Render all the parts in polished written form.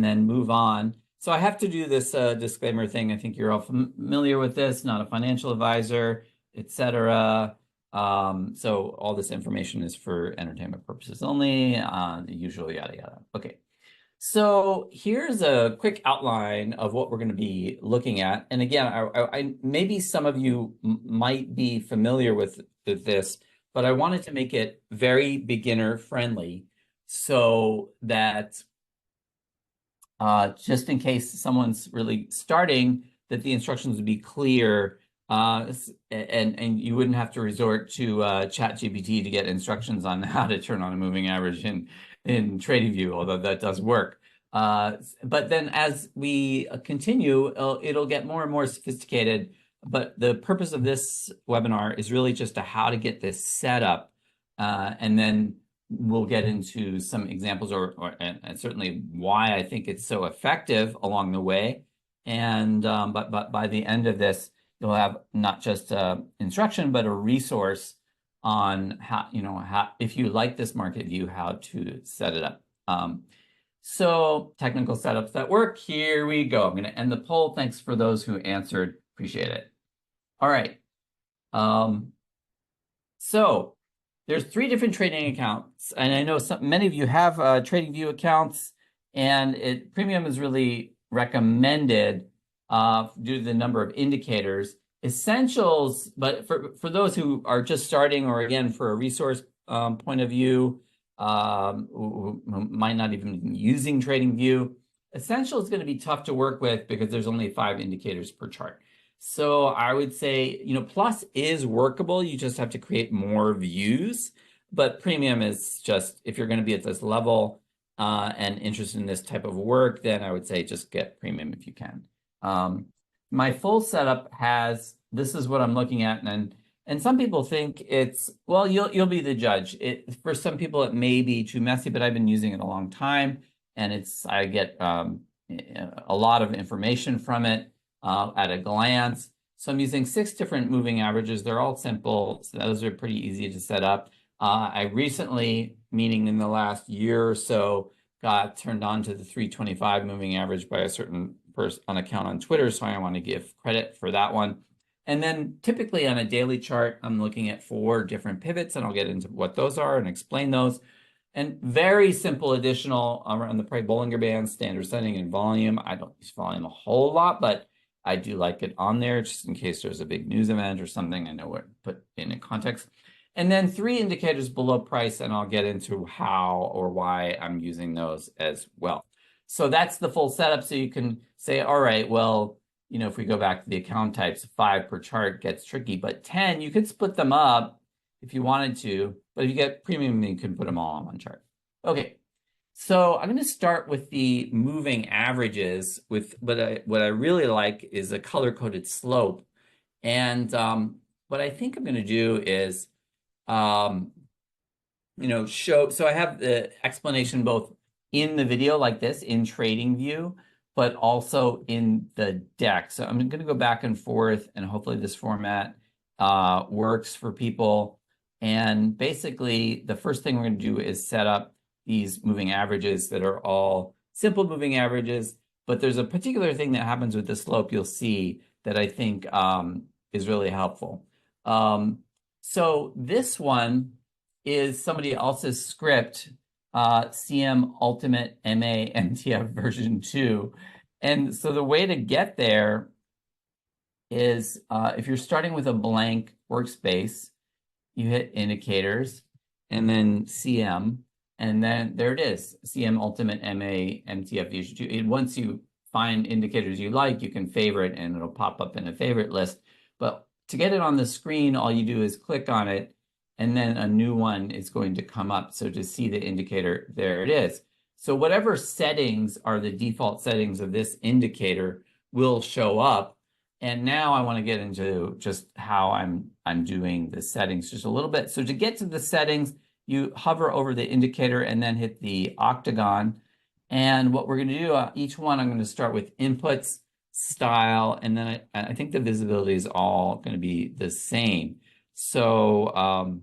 then move on. So I have to do this disclaimer thing. I think you're all familiar with this, not a financial advisor, etc. So all this information is for entertainment purposes only, the usual yada yada. Okay. So here's a quick outline of what we're going to be looking at. And again, I maybe some of you might be familiar with this, but I wanted to make it very beginner friendly so that just in case someone's really starting, that the instructions would be clear, and you wouldn't have to resort to ChatGPT to get instructions on how to turn on a moving average in TradingView, although that does work. But then as we continue, it'll get more and more sophisticated. But the purpose of this webinar is really just how to get this set up, and then we'll get into some examples and certainly why I think it's so effective along the way. And but by the end of this, you'll have not just instruction, but a resource on how, if you like this market view, how to set it up. So technical setups that work. Here we go. I'm going to end the poll. Thanks for those who answered. Appreciate it. All right. So there's 3 different trading accounts, and I know many of you have TradingView accounts, and premium is really recommended due to the number of indicators. Essentials, but for those who are just starting, or again for a resource point of view, who might not even be using TradingView, Essential is going to be tough to work with because there's only 5 indicators per chart. So I would say, Plus is workable. You just have to create more views. But Premium is just, if you're going to be at this level and interested in this type of work, then I would say just get Premium if you can. My full setup this is what I'm looking at, and some people think it's, well, you'll be the judge. For some people, it may be too messy, but I've been using it a long time, and I get a lot of information from it at a glance. So I'm using 6 different moving averages. They're all simple, so those are pretty easy to set up. I recently, meaning in the last year or so, got turned on to the 325 moving average by a certain person on account on Twitter, so I want to give credit for that one. And then typically on a daily chart, I'm looking at 4 different pivots, and I'll get into what those are and explain those. And very simple additional around the Bollinger Band, standard setting and volume. I don't use volume a whole lot, but I do like it on there just in case there's a big news event or something. I know what to put in a context. And then 3 indicators below price, and I'll get into how or why I'm using those as well. So that's the full setup. So you can say, all right, well, if we go back to the account types, 5 per chart gets tricky, but 10, you could split them up if you wanted to, but if you get Premium, you can put them all on one chart. Okay, so I'm going to start with the moving averages. With what I really like is a color-coded slope. And what I think I'm going to do is, show, so I have the explanation both in the video like this, in TradingView, but also in the deck. So I'm going to go back and forth, and hopefully this format works for people. And basically, the first thing we're going to do is set up these moving averages that are all simple moving averages. But there's a particular thing that happens with the slope you'll see that I think is really helpful. So this one is somebody else's script, CM Ultimate MA MTF version 2. And so the way to get there is if you're starting with a blank workspace, you hit indicators and then CM, and then there it is, CM Ultimate MA MTF version 2. And once you find indicators you like, you can favorite and it'll pop up in a favorite list. But to get it on the screen, all you do is click on it, and then a new one is going to come up. So to see the indicator, there it is. So whatever settings are the default settings of this indicator will show up. And now I want to get into just how I'm doing the settings just a little bit. So to get to the settings, you hover over the indicator and then hit the octagon. And what we're going to do, each one, I'm going to start with inputs, style, and then I think the visibility is all going to be the same. So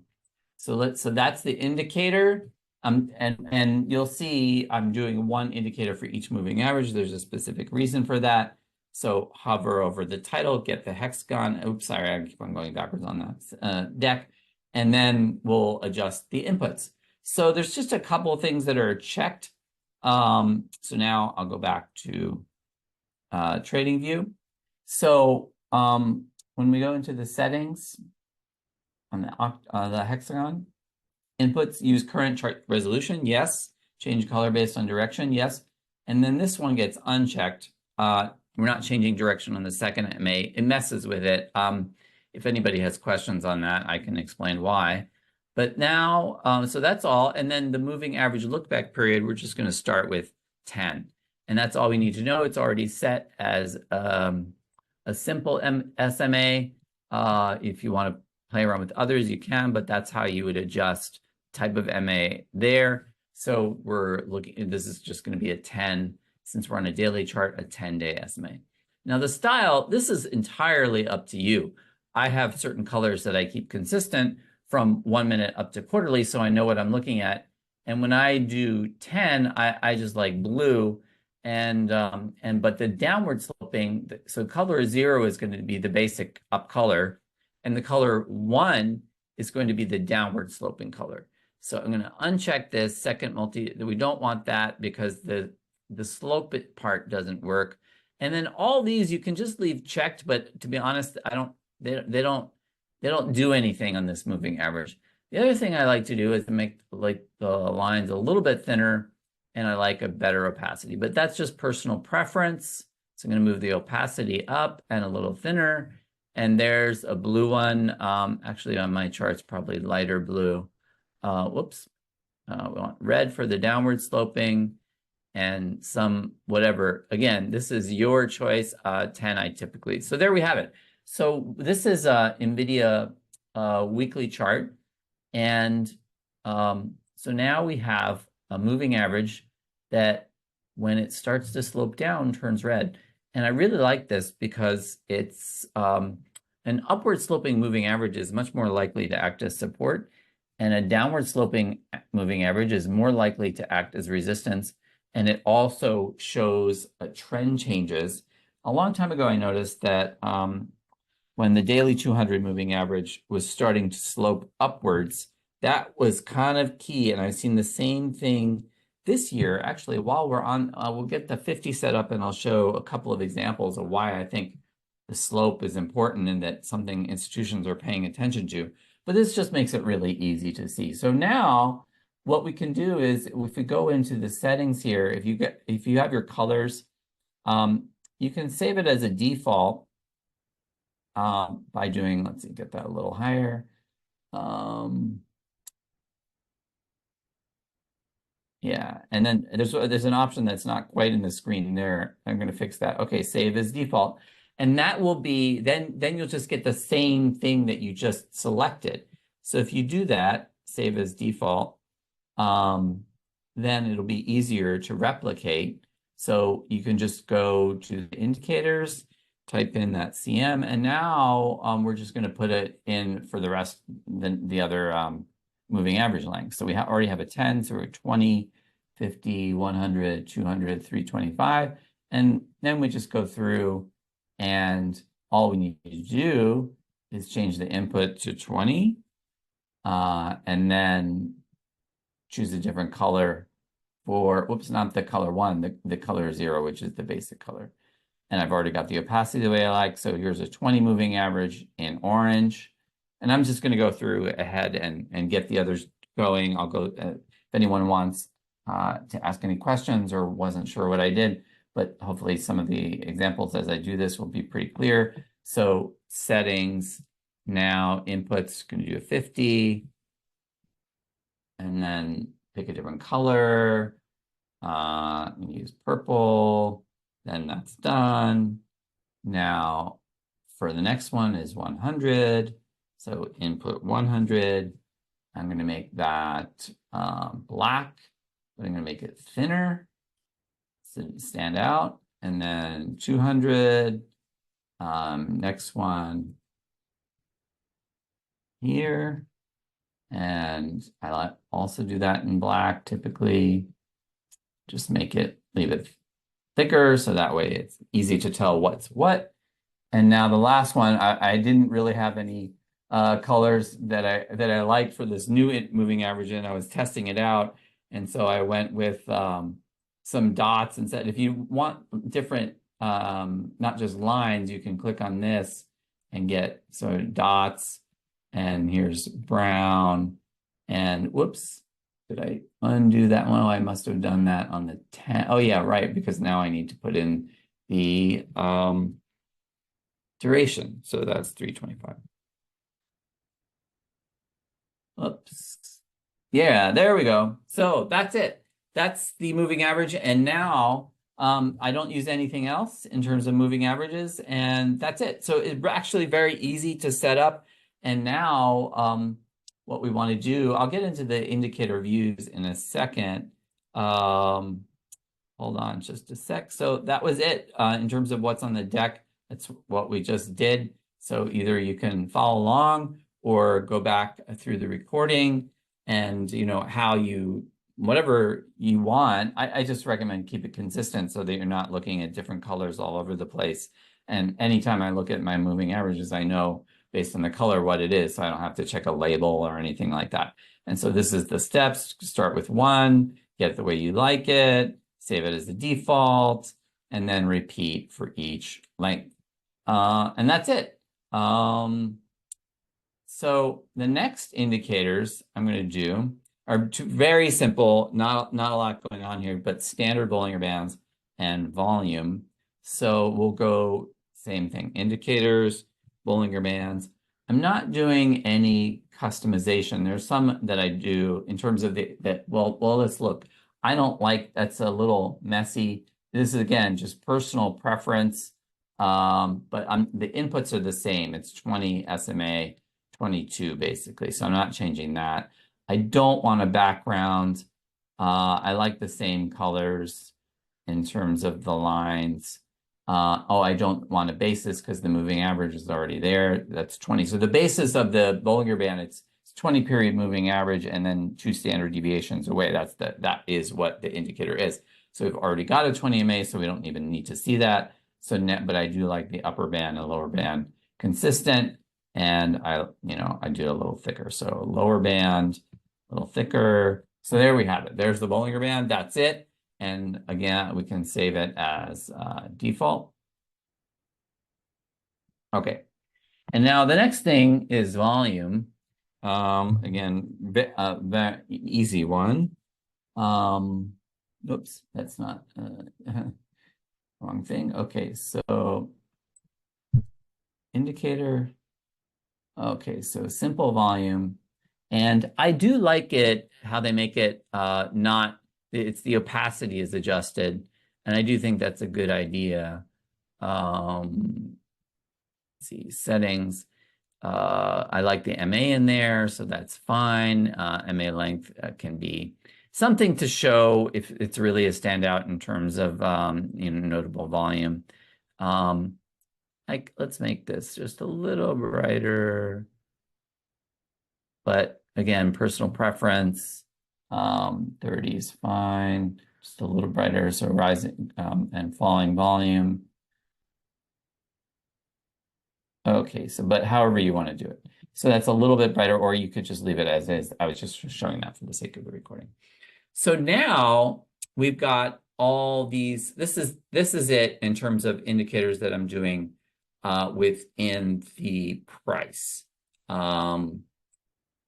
so that's the indicator. And you'll see I'm doing one indicator for each moving average. There's a specific reason for that. So hover over the title, get the hexagon. Oops, sorry, I keep on going backwards on that deck. And then we'll adjust the inputs. So there's just a couple of things that are checked. So now I'll go back to TradingView. So when we go into the settings on the hexagon, inputs use current chart resolution, yes. Change color based on direction, yes. And then this one gets unchecked. We're not changing direction on the second MA. It messes with it. If anybody has questions on that, I can explain why. But now, so that's all. And then the moving average look back period, we're just going to start with 10. And that's all we need to know. It's already set as a simple SMA. If you want to play around with others, you can, but that's how you would adjust type of MA there. So we're looking, this is just going to be a 10, since we're on a daily chart, a 10-day SMA. Now the style, this is entirely up to you. I have certain colors that I keep consistent from 1 minute up to quarterly, so I know what I'm looking at. And when I do 10, I just like blue, but the downward sloping, so color 0 is going to be the basic up color, and the color 1 is going to be the downward sloping color. So I'm going to uncheck this second multi. We don't want that because the slope part doesn't work. And then all these you can just leave checked, but to be honest, they don't do anything on this moving average. The other thing I like to do is to make like the lines a little bit thinner, and I like a better opacity, but that's just personal preference. So I'm going to move the opacity up and a little thinner. And there's a blue one. Actually, on my chart's probably lighter blue. Whoops. We want red for the downward sloping and some whatever. Again, this is your choice. 10 I typically. So there we have it. So this is a NVIDIA weekly chart. And so now we have a moving average that when it starts to slope down turns red. And I really like this because it's an upward sloping moving average is much more likely to act as support, and a downward sloping moving average is more likely to act as resistance. And it also shows trend changes. A long time ago, I noticed that when the daily 200 moving average was starting to slope upwards, that was kind of key. And I've seen the same thing this year. Actually, while we're on, we'll get the 50 set up and I'll show a couple of examples of why I think the slope is important and that something institutions are paying attention to. But this just makes it really easy to see. So now what we can do is if we go into the settings here, if you have your colors, you can save it as a default by doing, let's see, get that a little higher. Yeah, and then there's an option that's not quite in the screen there. I'm going to fix that. Okay, save as default. And that will be, then you'll just get the same thing that you just selected. So if you do that, save as default, then it'll be easier to replicate. So you can just go to the indicators, type in that CM, and now we're just going to put it in for the rest, the other moving average length. So we already have a 10, so we're 20, 50, 100, 200, 325. And then we just go through, and all we need to do is change the input to 20, and then choose a different color for, whoops, not the color 1, the color 0, which is the basic color. And I've already got the opacity the way I like. So here's a 20 moving average in orange. And I'm just going to go through ahead and get the others going. I'll go, if anyone wants to ask any questions or wasn't sure what I did, but hopefully some of the examples as I do this will be pretty clear. So settings, now inputs, going to do a 50. And then pick a different color. I'm going to use purple. Then that's done. Now for the next one is 100. So input 100. I'm going to make that black, but I'm going to make it thinner so it stand out. And then 200. Next one here. And I also do that in black typically. Just leave it thicker so that way it's easy to tell what's what. And now the last one, I didn't really have any colors that I liked for this new moving average, and I was testing it out. And so I went with some dots and said, if you want different, not just lines, you can click on this and get dots. And here's brown. And whoops, did I undo that one? Oh, I must have done that on the 10. Oh yeah, right, because now I need to put in the duration. So that's 325. Oops. Yeah, there we go. So that's it. That's the moving average. And now I don't use anything else in terms of moving averages. And that's it. So it's actually very easy to set up. And now what we want to do, I'll get into the indicator views in a second. Hold on just a sec. So that was it in terms of what's on the deck. That's what we just did. So either you can follow along or go back through the recording and, whatever you want. I just recommend keep it consistent so that you're not looking at different colors all over the place. And anytime I look at my moving averages, I know based on the color what it is, so I don't have to check a label or anything like that. And so this is the steps. Start with 1, get it the way you like it, save it as the default, and then repeat for each length. And that's it. So the next indicators I'm going to do are very simple, not a lot going on here, but standard Bollinger Bands and volume. So we'll go same thing, indicators, Bollinger Bands. I'm not doing any customization. There's some that I do in terms of well, let's look. I don't like, that's a little messy. This is, again, just personal preference, but the inputs are the same. It's 20 SMA, 22 basically, so I'm not changing that. I don't want a background. I like the same colors in terms of the lines. I don't want a basis because the moving average is already there. That's 20. So the basis of the Bollinger Band, it's 20 period moving average and then 2 standard deviations away. That is what the indicator is. So we've already got a 20 MA, so we don't even need to see that. So but I do like the upper band and lower band consistent, and I do it a little thicker. So lower band, a little thicker. So there we have it. There's the Bollinger Band. That's it. And again, we can save it as default. Okay. And now the next thing is volume. Again, very easy one. Oops, that's not wrong thing. Okay, so indicator. Okay, so simple volume. And I do like it, how they make it it's the opacity is adjusted. And I do think that's a good idea. Let's see, settings. I like the MA in there, so that's fine. MA length can be something to show if it's really a standout in terms of notable volume. Let's make this just a little brighter. But again, personal preference, 30 is fine, just a little brighter, so rising and falling volume. Okay, so but however you want to do it. So that's a little bit brighter, or you could just leave it as is. I was just showing that for the sake of the recording. So now we've got all these, this is it in terms of indicators that I'm doing within the price.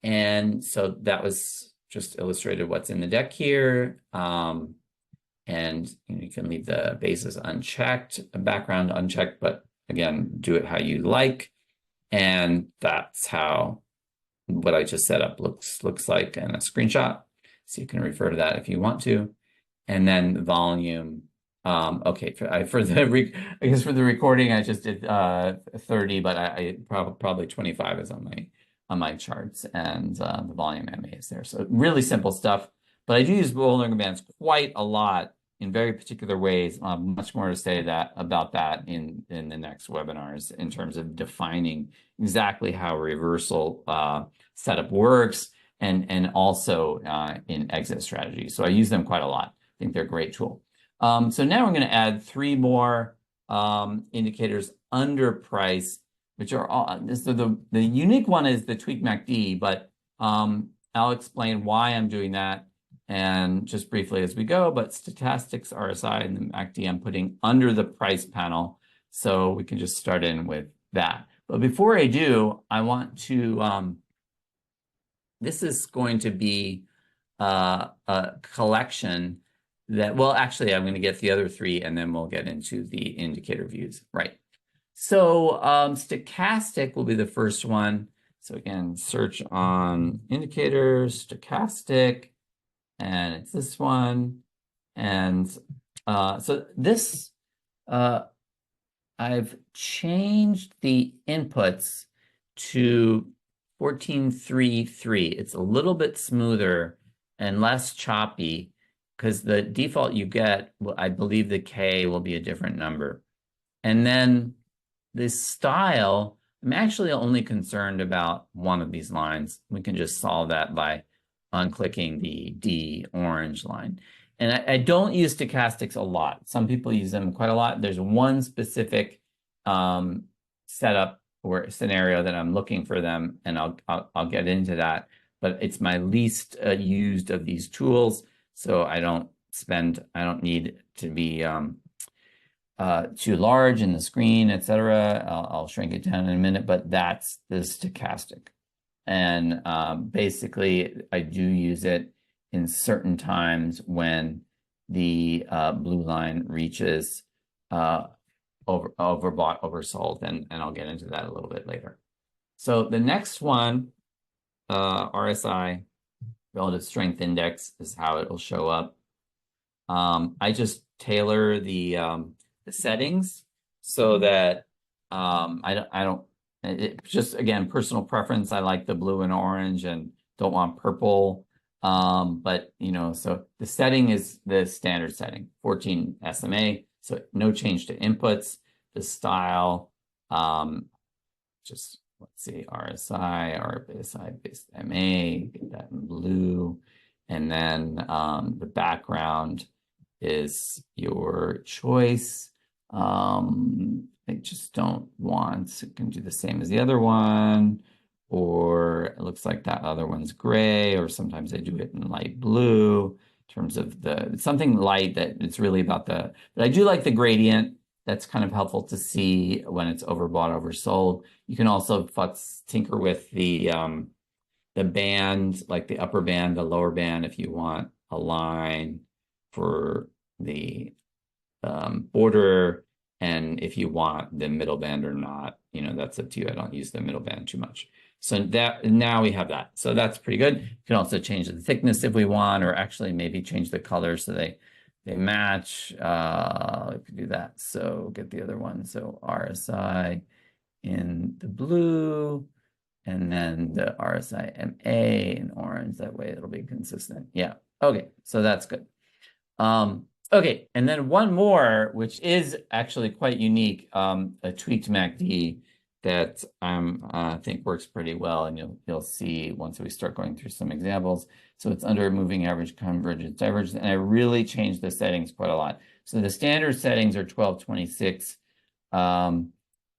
And so that was just illustrated what's in the deck here. And you can leave the basis unchecked, background unchecked, but again, do it how you like. And that's how what I just set up looks like in a screenshot. So you can refer to that if you want to. And then volume. Okay, I guess for the recording, I just did 30, but I probably 25 is on my charts, and the volume MA is there. So really simple stuff, but I do use Bollinger Bands quite a lot in very particular ways. I'll have much more to say about that in the next webinars in terms of defining exactly how reversal setup works and also in exit strategy. So I use them quite a lot. I think they're a great tool. So now I'm going to add 3 more indicators under price, which are all, so the unique one is the tweak MACD, but I'll explain why I'm doing that and just briefly as we go. But stochastics, RSI, and the MACD I'm putting under the price panel, so we can just start in with that. But before I do, I want to this is going to be a collection that, well, actually, I'm going to get the other 3, and then we'll get into the indicator views. Right. So stochastic will be the first one. So again, search on indicators, stochastic, and it's this one. And so this, I've changed the inputs to 1433. It's a little bit smoother and less choppy because the default you get, well, I believe the K will be a different number. And then this style, I'm actually only concerned about one of these lines. We can just solve that by unclicking the D orange line. And I don't use stochastics a lot. Some people use them quite a lot. There's one specific setup or scenario that I'm looking for them, and I'll get into that. But it's my least used of these tools, so I don't need to be too large in the screen, etc. I'll shrink it down in a minute, but that's the stochastic. And basically, I do use it in certain times when the blue line reaches overbought, oversold, and I'll get into that a little bit later. So the next one, RSI, Relative Strength Index, is how it will show up. I just tailor the settings so that it just, again, personal preference. I like the blue and orange and don't want purple. But, so the setting is the standard setting, 14 SMA. So no change to inputs. The style, just let's see, RSI, RSI based MA, get that in blue. And then the background is your choice. I just don't want, it can do the same as the other one, or it looks like that other one's gray, or sometimes I do it in light blue in terms of something light that it's really about but I do like the gradient. That's kind of helpful to see when it's overbought, oversold. You can also tinker with the band, like the upper band, the lower band, if you want a line for the border, and if you want the middle band or not, that's up to you. I don't use the middle band too much. So now we have that. So that's pretty good. You can also change the thickness if we want, or actually maybe change the color so they match. We can do that. So get the other one. So RSI in the blue, and then the RSI MA in orange. That way it'll be consistent. Yeah. Okay. So that's good. Okay, and then one more, which is actually quite unique, a tweaked MACD that I think works pretty well, and you'll see once we start going through some examples. So it's under moving average, convergence, divergence, and I really changed the settings quite a lot. So the standard settings are 1226, and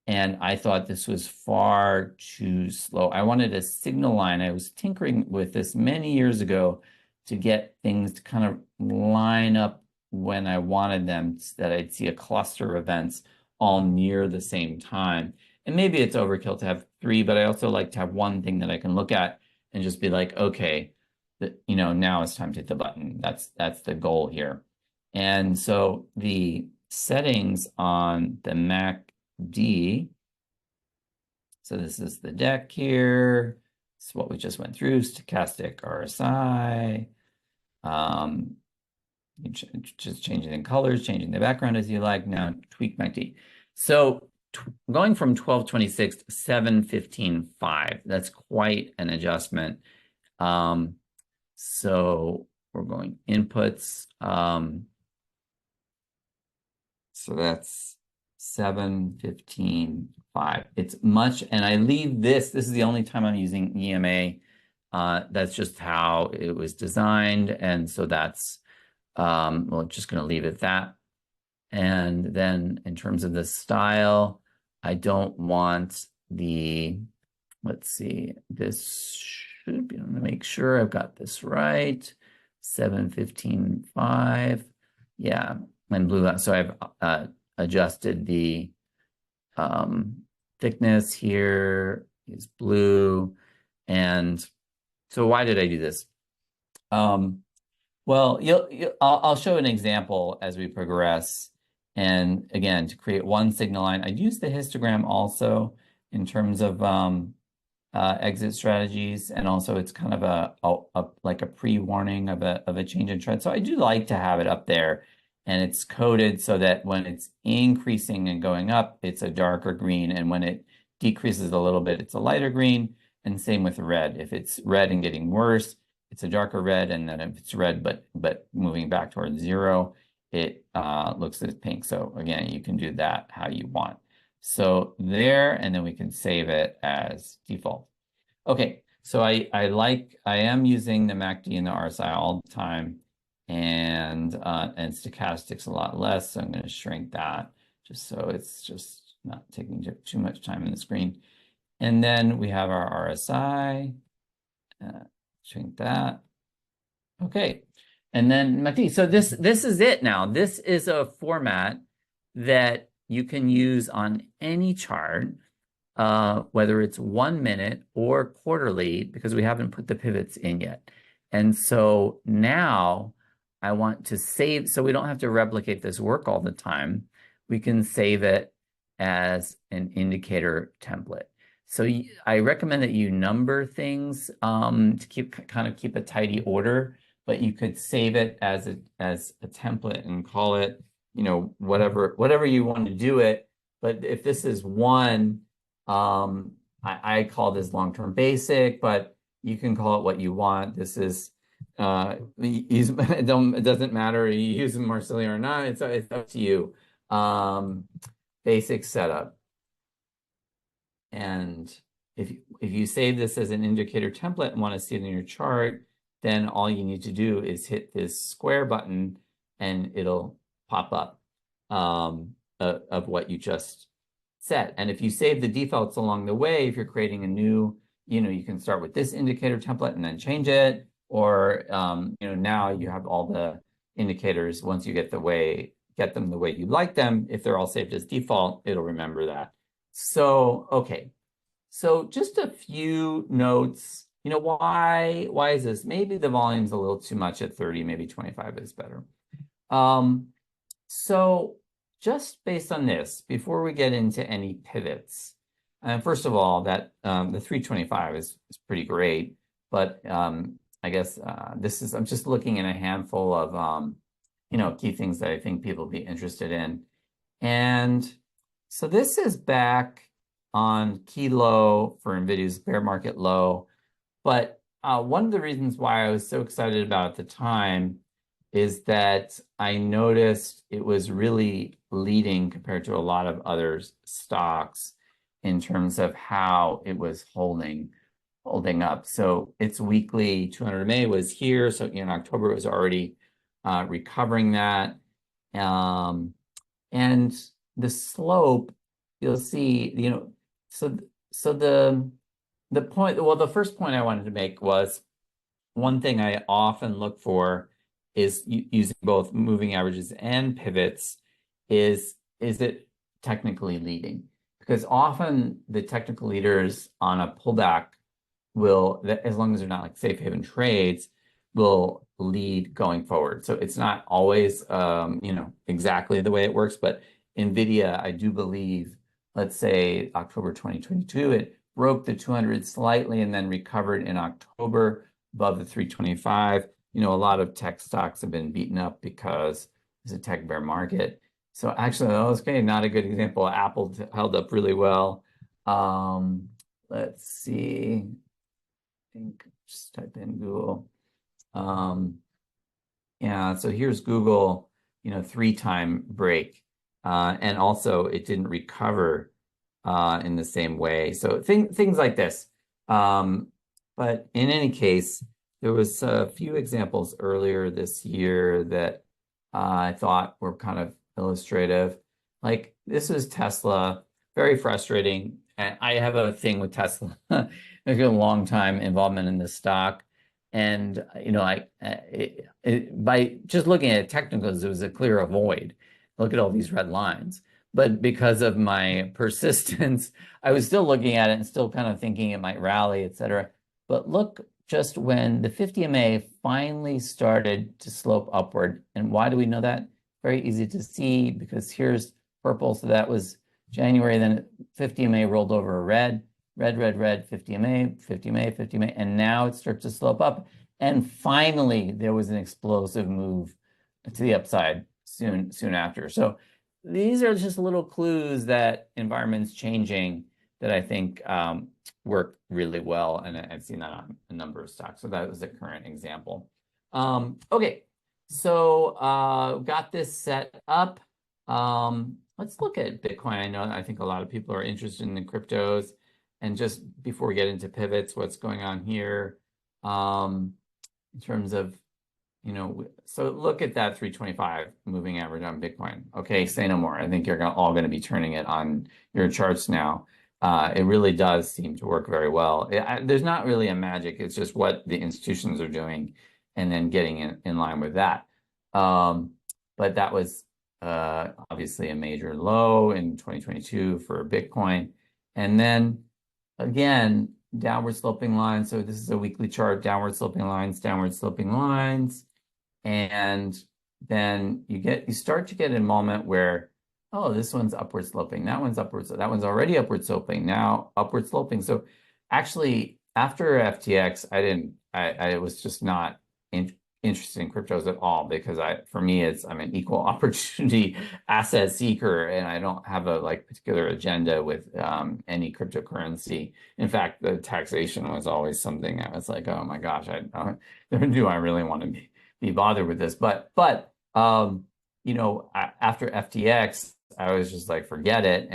I thought this was far too slow. I wanted a signal line. I was tinkering with this many years ago to get things to kind of line up when I wanted them, that I'd see a cluster of events all near the same time. And maybe it's overkill to have 3, but I also like to have one thing that I can look at and just be like, okay, now it's time to hit the button. That's the goal here. And so the settings on the MACD, so this is the deck here. This is what we just went through, stochastic RSI, just changing the colors, changing the background as you like. Now tweak MACD. So going from 1226 to 715.5, that's quite an adjustment. So we're going inputs. So that's 715.5. It's much, and I leave this is the only time I'm using EMA. That's just how it was designed. And so that's, well, just going to leave it at that. And then in terms of the style, I don't want the, let's see, this should be, I'm going to make sure I've got this right. 7:15:5. Yeah, and blue. So I've adjusted the thickness here is blue. And so why did I do this? Well, I'll show an example as we progress. And again, to create one signal line, I use the histogram also in terms of exit strategies, and also it's kind of like a pre-warning of a change in trend. So I do like to have it up there, and it's coded so that when it's increasing and going up, it's a darker green, and when it decreases a little bit, it's a lighter green. And same with red. If it's red and getting worse, it's a darker red, and then if it's red but moving back towards zero, it looks as pink. So again, you can do that how you want. So there, and then we can save it as default. Okay, so I am using the MACD and the RSI all the time, and stochastics a lot less. So I'm going to shrink that just so it's just not taking too much time in the screen. And then we have our RSI. Shrink that. Okay, and then MACD. So this is it now. This is a format that you can use on any chart, whether it's 1 minute or quarterly, because we haven't put the pivots in yet. And so now I want to save, so we don't have to replicate this work all the time. We can save it as an indicator template. So I recommend that you number things to kind of keep a tidy order, but you could save it as a template and call it, whatever you want to do it. But if this is one, I call this long-term basic, but you can call it what you want. This is it doesn't matter you use Marsilio or not. It's up to you. Basic setup. And if you save this as an indicator template and want to see it in your chart, then all you need to do is hit this square button and it'll pop up of what you just set. And if you save the defaults along the way, if you're creating a new, you can start with this indicator template and then change it. Or, now you have all the indicators. Once you get them the way you like them, if they're all saved as default, it'll remember that. So, okay. So just a few notes, why is this? Maybe the volume's a little too much at 30, maybe 25 is better. So just based on this, before we get into any pivots, first of all, that the 325 is pretty great, but I guess I'm just looking at a handful of key things that I think people will be interested in. And so this is back on key low for NVIDIA's bear market low. But one of the reasons why I was so excited about it at the time is that I noticed it was really leading compared to a lot of other stocks in terms of how it was holding up. So its weekly 200 MA was here. So in October, it was already recovering that. And the slope, you'll see, so the first point I wanted to make was one thing I often look for is using both moving averages and pivots is it technically leading? Because often the technical leaders on a pullback will, as long as they're not like safe haven trades, will lead going forward. So it's not always, exactly the way it works, but NVIDIA, I do believe, let's say October 2022, it broke the 200 slightly and then recovered in October above the 325. A lot of tech stocks have been beaten up because it's a tech bear market. So actually, okay, not a good example. Apple held up really well. Let's see. I think just type in Google. Yeah, so here's Google, 3-time break. And also it didn't recover in the same way. So things like this. But in any case, there was a few examples earlier this year that I thought were kind of illustrative. Like this is Tesla, very frustrating. And I have a thing with Tesla. I've got a long time involvement in this stock. And, by just looking at technicals, it was a clear avoid. Look at all these red lines. But because of my persistence, I was still looking at it and still kind of thinking it might rally, et cetera. But look, just when the 50 MA finally started to slope upward, and why do we know that? Very easy to see because here's purple, so that was January, then 50 MA rolled over red, red, 50 MA, 50 MA, 50 MA, and now it starts to slope up. And finally, there was an explosive move to the upside soon after. So these are just little clues that environment's changing that I think work really well, and I've seen that on a number of stocks. So that was a current example. Okay, so got this set up. Let's look at Bitcoin. I think a lot of people are interested in the cryptos. And just before we get into pivots, what's going on here in terms of, so look at that 325 moving average on Bitcoin. Okay, say no more. I think you're all going to be turning it on your charts now. It really does seem to work very well. There's not really a magic. It's just what the institutions are doing and then getting in line with that. But that was obviously a major low in 2022 for Bitcoin. And then again, downward sloping lines. So this is a weekly chart, downward sloping lines, downward sloping lines. And then you start to get a moment where, oh, this one's upward sloping, that one's upward, so that one's already upward sloping, now upward sloping. So actually, after FTX, I was just not interested in cryptos at all because for me, I'm an equal opportunity asset seeker, and I don't have a particular agenda with any cryptocurrency. In fact, the taxation was always something I was like, oh my gosh, do I really want to be bothered with this? But after FTX, I was just like, forget it.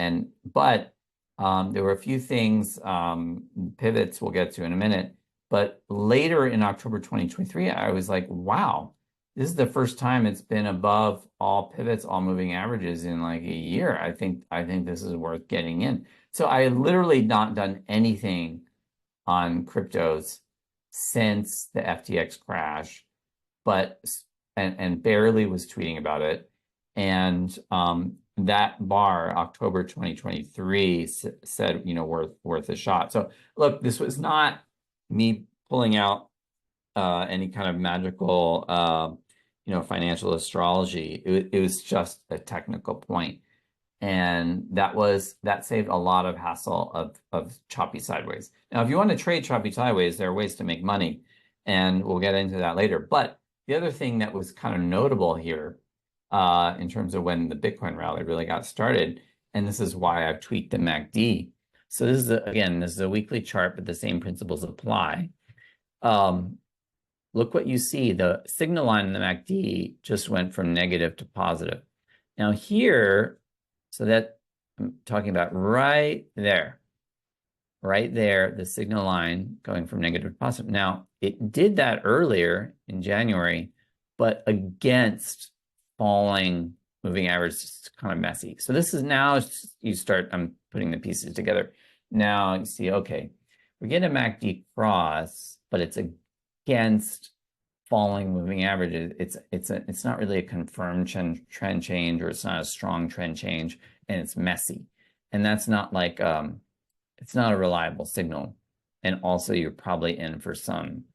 But there were a few things, pivots we'll get to in a minute. But later in October 2023, I was like, wow, this is the first time it's been above all pivots, all moving averages in like a year. I think this is worth getting in. So I literally not done anything on cryptos since the FTX crash, but and barely was tweeting about it. And that bar, October 2023, said, worth a shot. So look, this was not me pulling out any kind of magical, financial astrology. It was just a technical point. And that saved a lot of hassle of choppy sideways. Now, if you want to trade choppy sideways, there are ways to make money, and we'll get into that later. But the other thing that was kind of notable here in terms of when the Bitcoin rally really got started, and this is why I've tweaked the MACD. So this is a weekly chart, but the same principles apply. Look what you see. The signal line in the MACD just went from negative to positive. Now here, so that I'm talking about right there, the signal line going from negative to positive. Now, it did that earlier in January, but against falling moving average, is kind of messy. So this is now, I'm putting the pieces together. Now you see, okay, we get a MACD cross, but it's against falling moving averages. It's not really a confirmed trend change, or it's not a strong trend change, and it's messy. And that's not like, it's not a reliable signal. And also you're probably in for some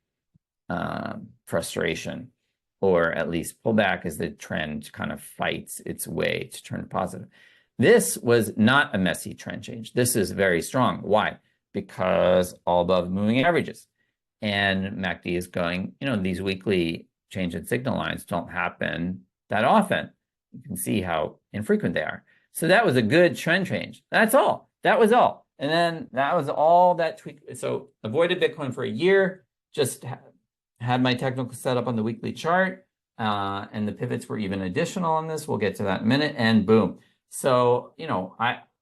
frustration, or at least pullback as the trend kind of fights its way to turn positive. This was not a messy trend change. This is very strong. Why? Because all above moving averages. And MACD is going, these weekly change in signal lines don't happen that often. You can see how infrequent they are. So that was a good trend change. That's all. That was all. And then that was all that tweak. So avoided Bitcoin for a year, just had my technical setup on the weekly chart, and the pivots were even additional on this. We'll get to that in a minute, and boom. So,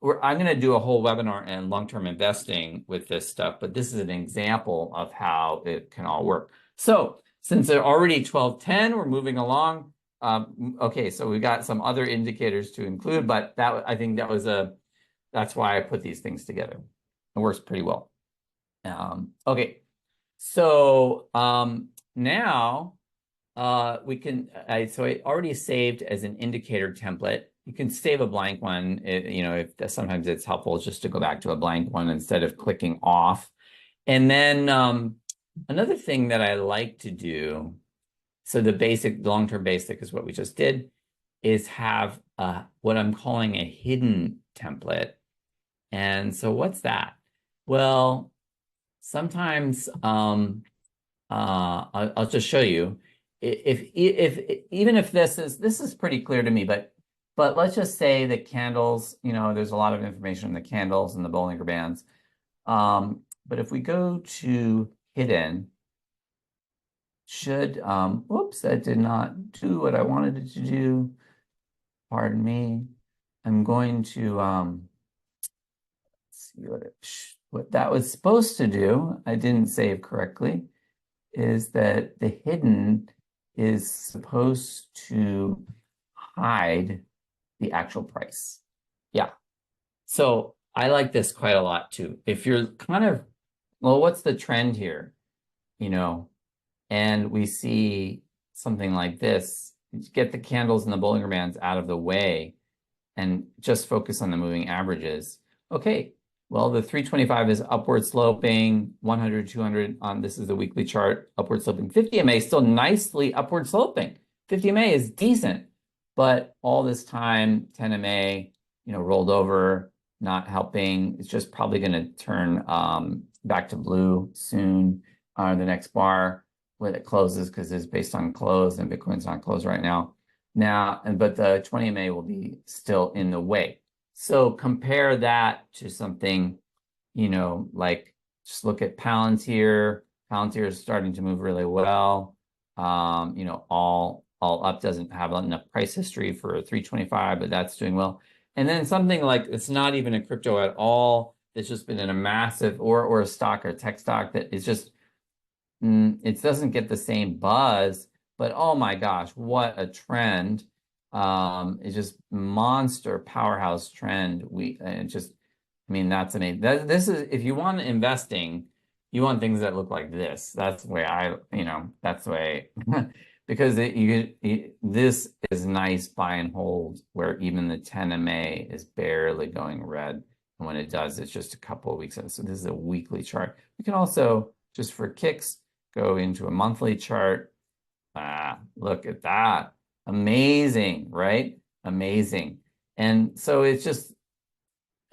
I'm going to do a whole webinar on long-term investing with this stuff, but this is an example of how it can all work. So since they're already 12:10, we're moving along. Okay, so we got some other indicators to include, but I think that's why I put these things together. It works pretty well. Okay, so now we can. So I already saved as an indicator template. You can save a blank one. If sometimes it's helpful just to go back to a blank one instead of clicking off. And then another thing that I like to do, so the basic long-term basic is what we just did, is have what I'm calling a hidden template. And so what's that? Well, sometimes I'll just show you. If even if this is pretty clear to me, but let's just say that candles, there's a lot of information in the candles and the Bollinger Bands. But if we go to hidden, whoops, that did not do what I wanted it to do. Pardon me. I'm going to see what that was supposed to do. I didn't save correctly. Is that the hidden is supposed to hide the actual price. Yeah. So I like this quite a lot too. If you're well, what's the trend here? And we see something like this, get the candles and the Bollinger Bands out of the way and just focus on the moving averages. Okay, well, the 325 is upward sloping, 100, 200 on this is the weekly chart, upward sloping. 50 MA is still nicely upward sloping. 50 MA is decent, but all this time, 10 MA, rolled over, not helping. It's just probably going to turn back to blue soon on the next bar when it closes because it's based on close and Bitcoin's not closed right now. But the 20 MA will be still in the way. So compare that to something, like just look at Palantir. Palantir is starting to move really well. All up doesn't have enough price history for a 325, but that's doing well. And then something like it's not even a crypto at all. It's just been in a massive or a stock or a tech stock that is just it doesn't get the same buzz, but oh my gosh, what a trend. It's just monster powerhouse trend. That's amazing. This is, if you want investing, you want things that look like this. That's the way that's the way, because this is nice buy and hold where even the 10 MA is barely going red. And when it does, it's just a couple of weeks. So this is a weekly chart. We can also, just for kicks, go into a monthly chart. Look at that. Amazing, right? Amazing. And so it's just,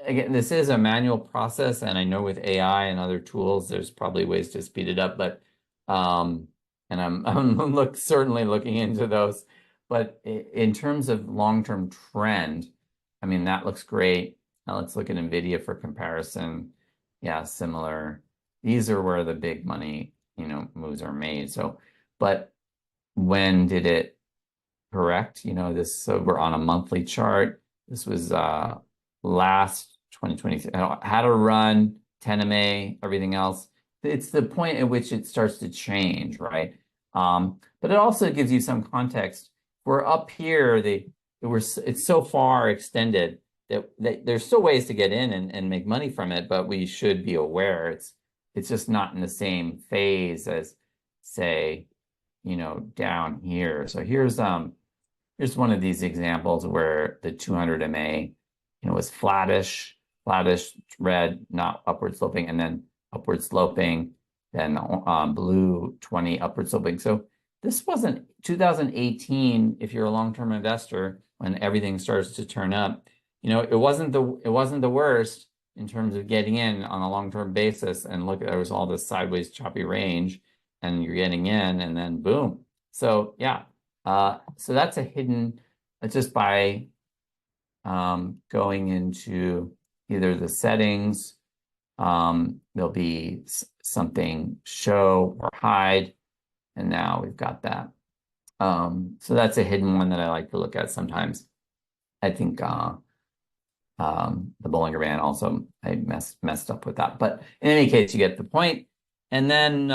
again, this is a manual process, and I know with AI and other tools, there's probably ways to speed it up, but and I'm certainly looking into those. But in terms of long-term trend, that looks great. Now let's look at NVIDIA for comparison. Yeah, similar. These are where the big money, moves are made. So, but when did it correct? So we're on a monthly chart. This was last 2020, how to run 10 MA, everything else. It's the point at which it starts to change, right? But it also gives you some context. We're up here, it's so far extended that there's still ways to get in and make money from it, but we should be aware it's just not in the same phase as, say, down here. So here's one of these examples where the 200 MA, was flattish red, not upward sloping, and then upward sloping, then blue 20 upward sloping. So this wasn't 2018. If you're a long-term investor, when everything starts to turn up, it wasn't the worst in terms of getting in on a long-term basis. And look, there was all this sideways choppy range, and you're getting in, and then boom. So yeah, so that's a hidden. Just by going into either the settings, there'll be something show or hide, and now we've got that. So that's a hidden one that I like to look at sometimes. I think the Bollinger Band also, I messed up with that. But in any case, you get the point. And then,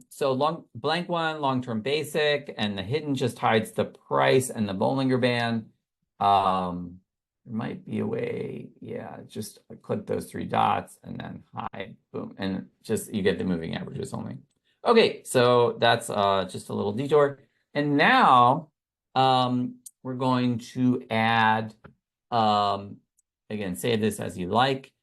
so blank one, long-term basic, and the hidden just hides the price and the Bollinger Band. There might be a way, yeah, just click those three dots and then hide, boom, and just you get the moving averages only. Okay, so that's just a little detour. And now we're going to add, again, say this as you like,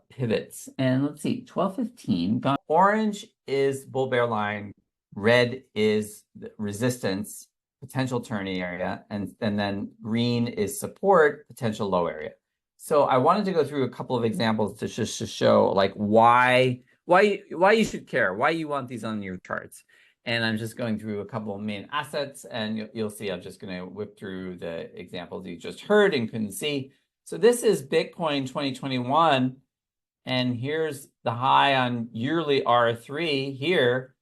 pivots. And let's see, 1215. Orange is bull bear line, red is resistance, potential turning area, and then green is support, potential low area. So I wanted to go through a couple of examples to just to show like why you should care, why you want these on your charts. And I'm just going through a couple of main assets, and you'll see I'm just going to whip through the examples you just heard and couldn't see. So this is Bitcoin 2021, and here's the high on yearly R3 here.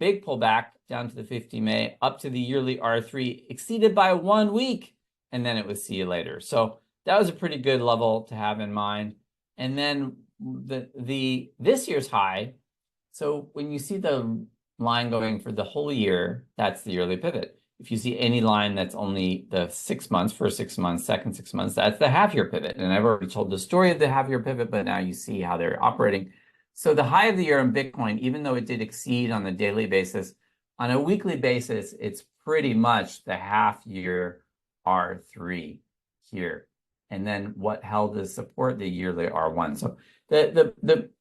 Big pullback down to the 50 MA, up to the yearly R3, exceeded by 1 week, and then it was see you later. So that was a pretty good level to have in mind. And then this year's high, so when you see the line going for the whole year, that's the yearly pivot. If you see any line that's only the 6 months, first 6 months, second 6 months, that's the half-year pivot. And I've already told the story of the half-year pivot, but now you see how they're operating. So the high of the year in Bitcoin, even though it did exceed on the daily basis, on a weekly basis, it's pretty much the half-year R3 here. And then what held as support? The yearly R1. So the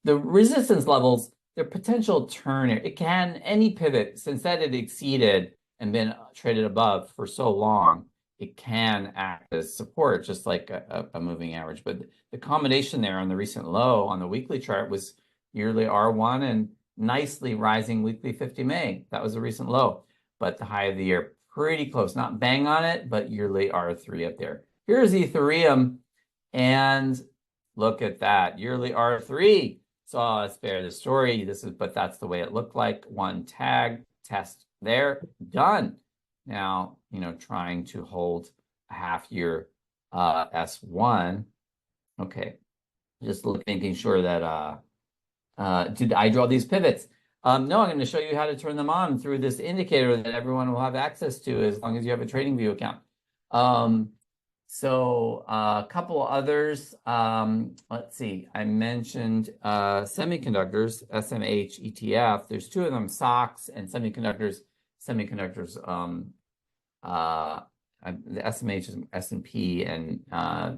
resistance levels, their potential turn, any pivot, since that had exceeded and been traded above for so long, it can act as support, just like a moving average. But the combination there on the recent low on the weekly chart was yearly R1 and nicely rising weekly 50 MA. That was a recent low. But the high of the year, pretty close, not bang on it, but yearly R3 up there. Here's Ethereum, and look at that, yearly R3. So I'll spare the story. But that's the way it looked like. One tag, test there, done. Now, trying to hold a half year S1. Okay, just making sure that did I draw these pivots? No, I'm going to show you how to turn them on through this indicator that everyone will have access to as long as you have a TradingView account. So a couple others. Let's see. I mentioned semiconductors, SMH ETF. There's two of them, stocks and semiconductors. Semiconductors. The SMH is S&P, and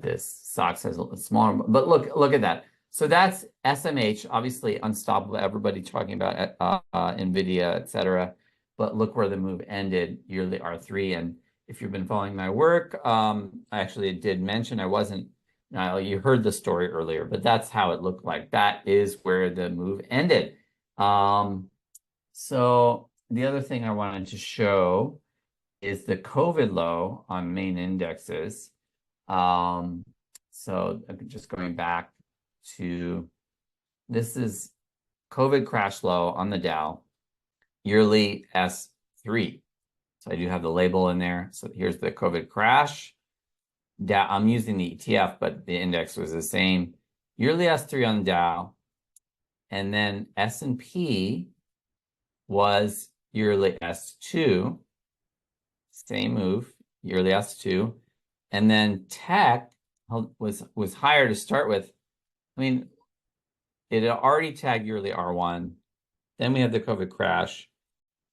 this stocks has a smaller. But look at that. So that's SMH, obviously unstoppable. Everybody talking about NVIDIA, et cetera. But look where the move ended, yearly R3. And if you've been following my work, I actually did mention I wasn't, you heard the story earlier, but that's how it looked like. That is where the move ended. So the other thing I wanted to show is the COVID low on main indexes. So just going back to, this is COVID crash low on the Dow, yearly S3. So I do have the label in there. So here's the COVID crash. Dow, I'm using the ETF, but the index was the same. Yearly S3 on Dow. And then S&P was yearly S2. Same move, yearly S2. And then tech was higher to start with. I mean, it had already tagged yearly R1. Then we had the COVID crash,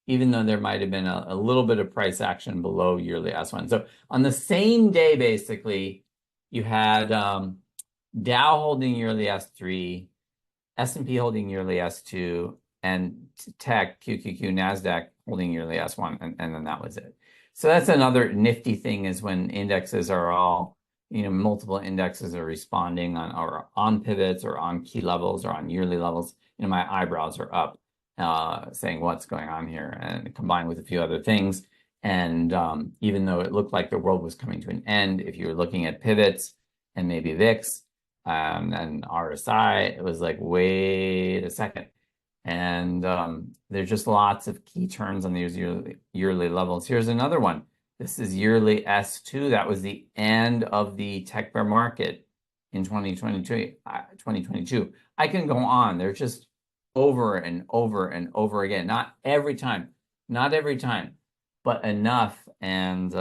even though there might have been a little bit of price action below yearly S1. So on the same day, basically, you had Dow holding yearly S3, S&P holding yearly S2, and tech, QQQ, NASDAQ holding yearly S1, and then that was it. So that's another nifty thing, is when indexes are all, multiple indexes are responding on pivots or on key levels or on yearly levels. My eyebrows are up, saying what's going on here, and combined with a few other things. And even though it looked like the world was coming to an end, if you were looking at pivots and maybe VIX and RSI, it was like, wait a second. And there's just lots of key turns on these yearly levels. Here's another one. This is yearly S2. That was the end of the tech bear market. in 2022. I can go on. They're just over and over and over again. Not every time, but enough, and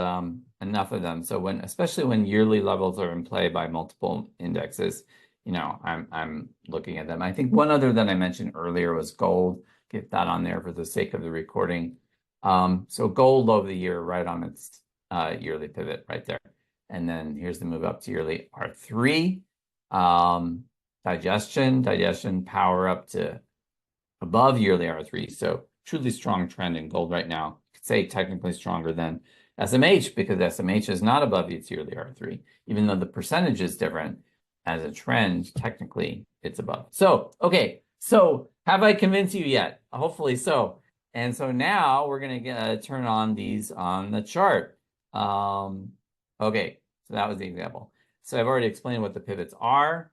enough of them. So especially when yearly levels are in play by multiple indexes, I'm looking at them. I think one other that I mentioned earlier was gold. Get that on there for the sake of the recording. So gold low of the year, right on its yearly pivot right there. And then here's the move up to yearly R3. Digestion, power up to above yearly R3. So truly strong trend in gold right now. You could say technically stronger than SMH because SMH is not above its yearly R3, even though the percentage is different. As a trend, technically it's above. So, okay. So have I convinced you yet? Hopefully so. And so now we're going to turn on these on the chart. Okay, so that was the example. So I've already explained what the pivots are.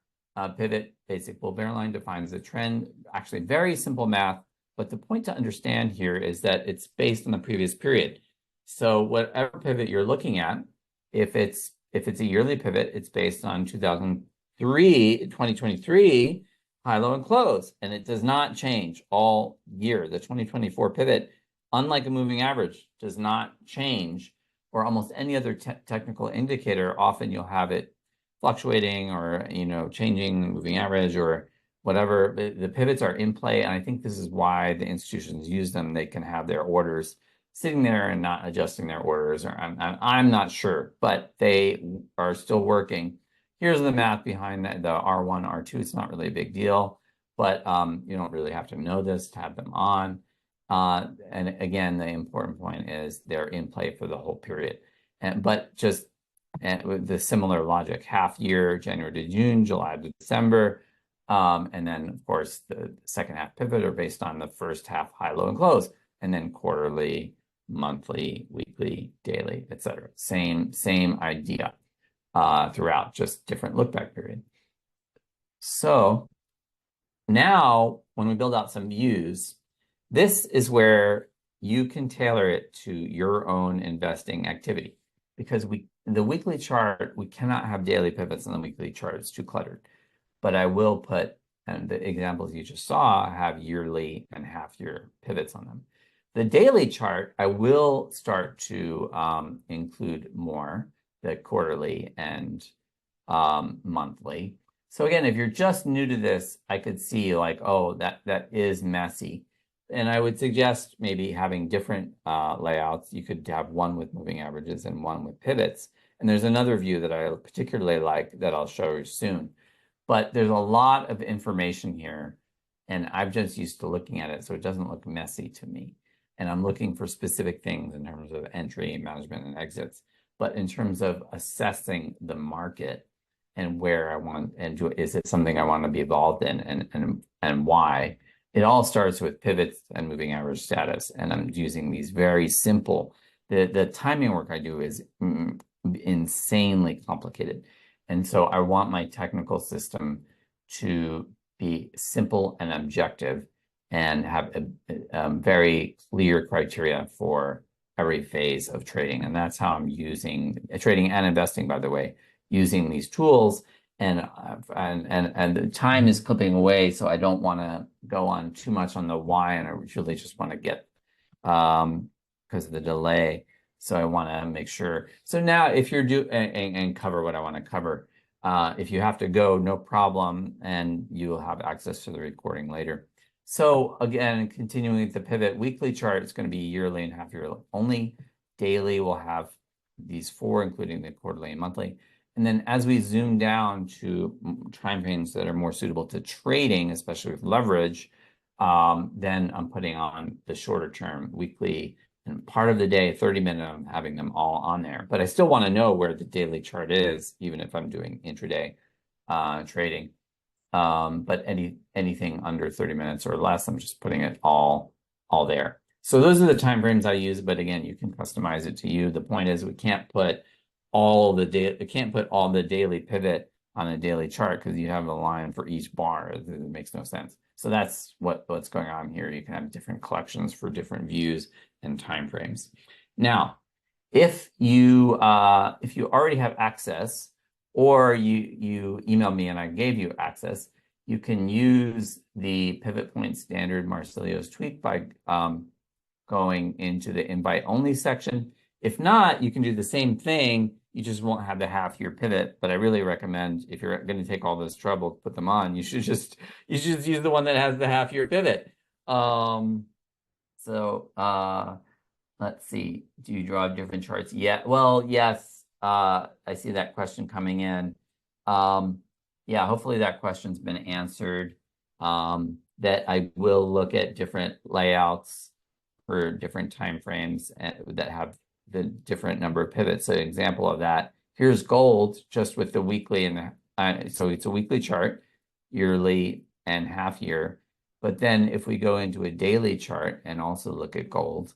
Pivot, basic bull bear line, defines the trend. Actually, very simple math. But the point to understand here is that it's based on the previous period. So whatever pivot you're looking at, if it's a yearly pivot, it's based on 2023 high, low, and close, and it does not change all year. The 2024 pivot, unlike a moving average, does not change, or almost any other technical indicator. Often you'll have it fluctuating or changing moving average or whatever. The pivots are in play, and I think this is why the institutions use them. They can have their orders sitting there and not adjusting their orders, or I'm not sure, but they are still working. Here's the math behind the R1, R2. It's not really a big deal, but you don't really have to know this to have them on. And again, the important point is they're in play for the whole period. But just with the similar logic, half year, January to June, July to December, and then of course the second half pivot are based on the first half high, low, and close, and then quarterly, monthly, weekly, daily, etc. Same idea throughout, just different look back period. So now when we build out some views, this is where you can tailor it to your own investing activity, because the weekly chart, we cannot have daily pivots on the weekly chart. It's too cluttered. But I will put, and the examples you just saw have yearly and half year pivots on them. The daily chart, I will start to include more, the quarterly and monthly. So again, if you're just new to this, I could see like, oh, that is messy. And I would suggest maybe having different layouts. You could have one with moving averages and one with pivots. And there's another view that I particularly like that I'll show you soon. But there's a lot of information here, and I'm just used to looking at it, so it doesn't look messy to me. And I'm looking for specific things in terms of entry, management, and exits. But in terms of assessing the market and where I want, and is it something I want to be involved in, and why? It all starts with pivots and moving average status, and I'm using these very simple. The timing work I do is insanely complicated, and so I want my technical system to be simple and objective, and have a very clear criteria for every phase of trading, and that's how I'm using trading and investing. By the way, using these tools. And the time is clipping away, so I don't want to go on too much on the why, and I really just want to get because of the delay. So I want to make sure. So now, if you're and cover what I want to cover, if you have to go, no problem, and you will have access to the recording later. So again, continuing with the pivot weekly chart, it's going to be yearly and half yearly only. Daily will have these four, including the quarterly and monthly. And then as we zoom down to time frames that are more suitable to trading, especially with leverage, then I'm putting on the shorter term weekly and part of the day, 30-minute, I'm having them all on there. But I still want to know where the daily chart is, even if I'm doing intraday trading. But anything under 30 minutes or less, I'm just putting it all there. So those are the time frames I use, but again, you can customize it to you. The point is we can't put all the daily pivot on a daily chart because you have a line for each bar. It makes no sense. So that's what's going on here. You can have different collections for different views and time frames. Now, if you already have access, or you emailed me and I gave you access, you can use the pivot point standard Marsilio's tweak by going into the invite only section. If not, you can do the same thing. You just won't have the half year pivot. But I really recommend, if you're going to take all this trouble to put them on, you should just use the one that has the half year pivot. Let's see. Do you draw different charts? Yeah. Well, yes. I see that question coming in. Yeah, hopefully that question's been answered. That I will look at different layouts for different time frames that have the different number of pivots. So an example of that, here's gold just with the weekly and the, so it's a weekly chart, yearly and half year. But then if we go into a daily chart and also look at gold,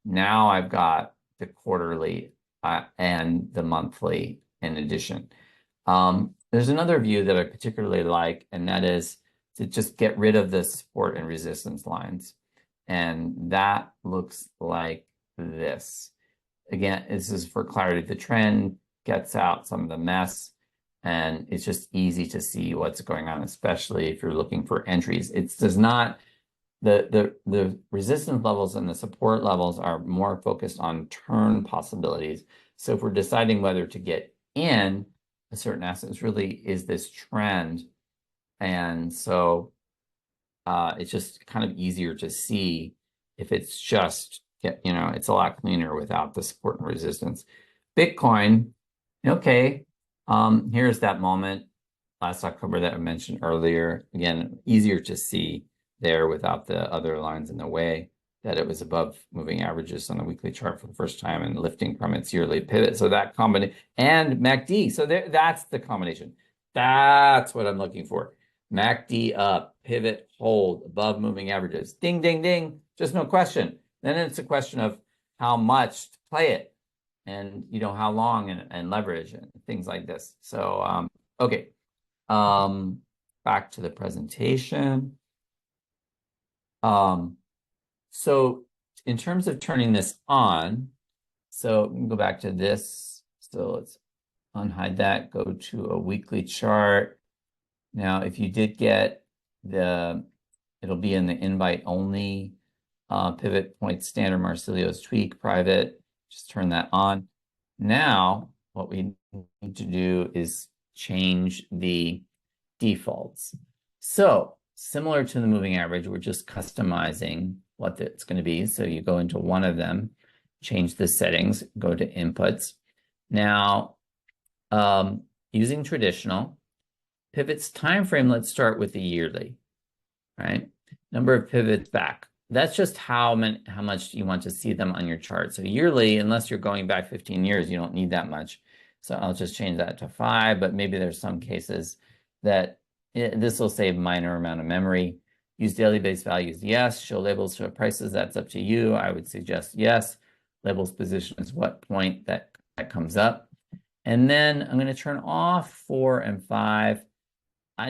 now I've got the quarterly and the monthly in addition. There's another view that I particularly like, and that is to just get rid of the support and resistance lines. And that looks like this. Again, this is for clarity. The trend gets out some of the mess, and it's just easy to see what's going on, especially if you're looking for entries. It does not, the resistance levels and the support levels are more focused on turn possibilities. So if we're deciding whether to get in a certain asset, it really is this trend. And so it's just kind of easier to see if it's just, it's a lot cleaner without the support and resistance. Bitcoin, okay, here's that moment last October that I mentioned earlier. Again, easier to see there without the other lines in the way, that it was above moving averages on the weekly chart for the first time and lifting from its yearly pivot. So that combination, and MACD, so that's the combination. That's what I'm looking for. MACD up, pivot, hold, above moving averages. Ding, ding, ding, just no question. Then it's a question of how much to play it and, how long and leverage and things like this. So, okay, back to the presentation. So in terms of turning this on, so we can go back to this. So let's unhide that, go to a weekly chart. Now, if you did get it'll be in the invite only pivot point standard Marsilio's tweak private, just turn that on. Now, what we need to do is change the defaults. So similar to the moving average, we're just customizing what it's going to be. So you go into one of them, change the settings, go to inputs. Now, using traditional pivots time frame, let's start with the yearly, right? Number of pivots back. That's just how much you want to see them on your chart. So yearly, unless you're going back 15 years, you don't need that much. So I'll just change that to 5, but maybe there's some cases that this will save minor amount of memory. Use daily base values, yes. Show labels, show prices, that's up to you. I would suggest yes. Labels position is what point that comes up. And then I'm going to turn off 4 and 5.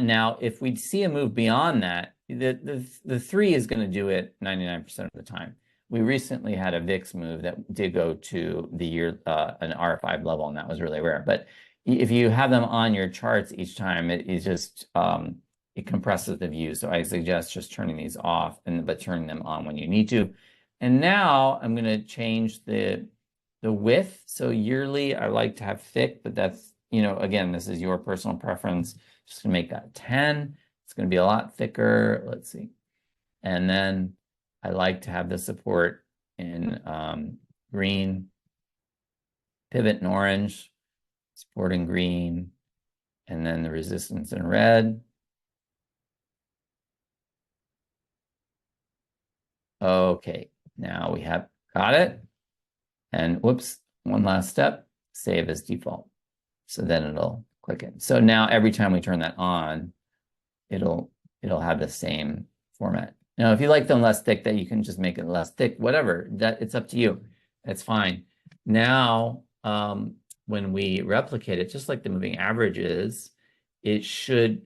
Now, if we see a move beyond that, the 3 is going to do it 99% of the time. We recently had a VIX move that did go to the year an R5 level, and that was really rare. But if you have them on your charts each time, it is just it compresses the view. So I suggest just turning these off but turning them on when you need to. And now I'm going to change the width. So yearly, I like to have thick, but that's, again, this is your personal preference. Just gonna make that 10. It's gonna be a lot thicker. Let's see. And then I like to have the support in green, pivot in orange, support in green, and then the resistance in red. Okay, now we have got it. And whoops, one last step, save as default. So then it'll click it. So now every time we turn that on, it'll have the same format. Now, if you like them less thick, that you can just make it less thick, whatever. That it's up to you. That's fine. Now, when we replicate it, just like the moving averages, it should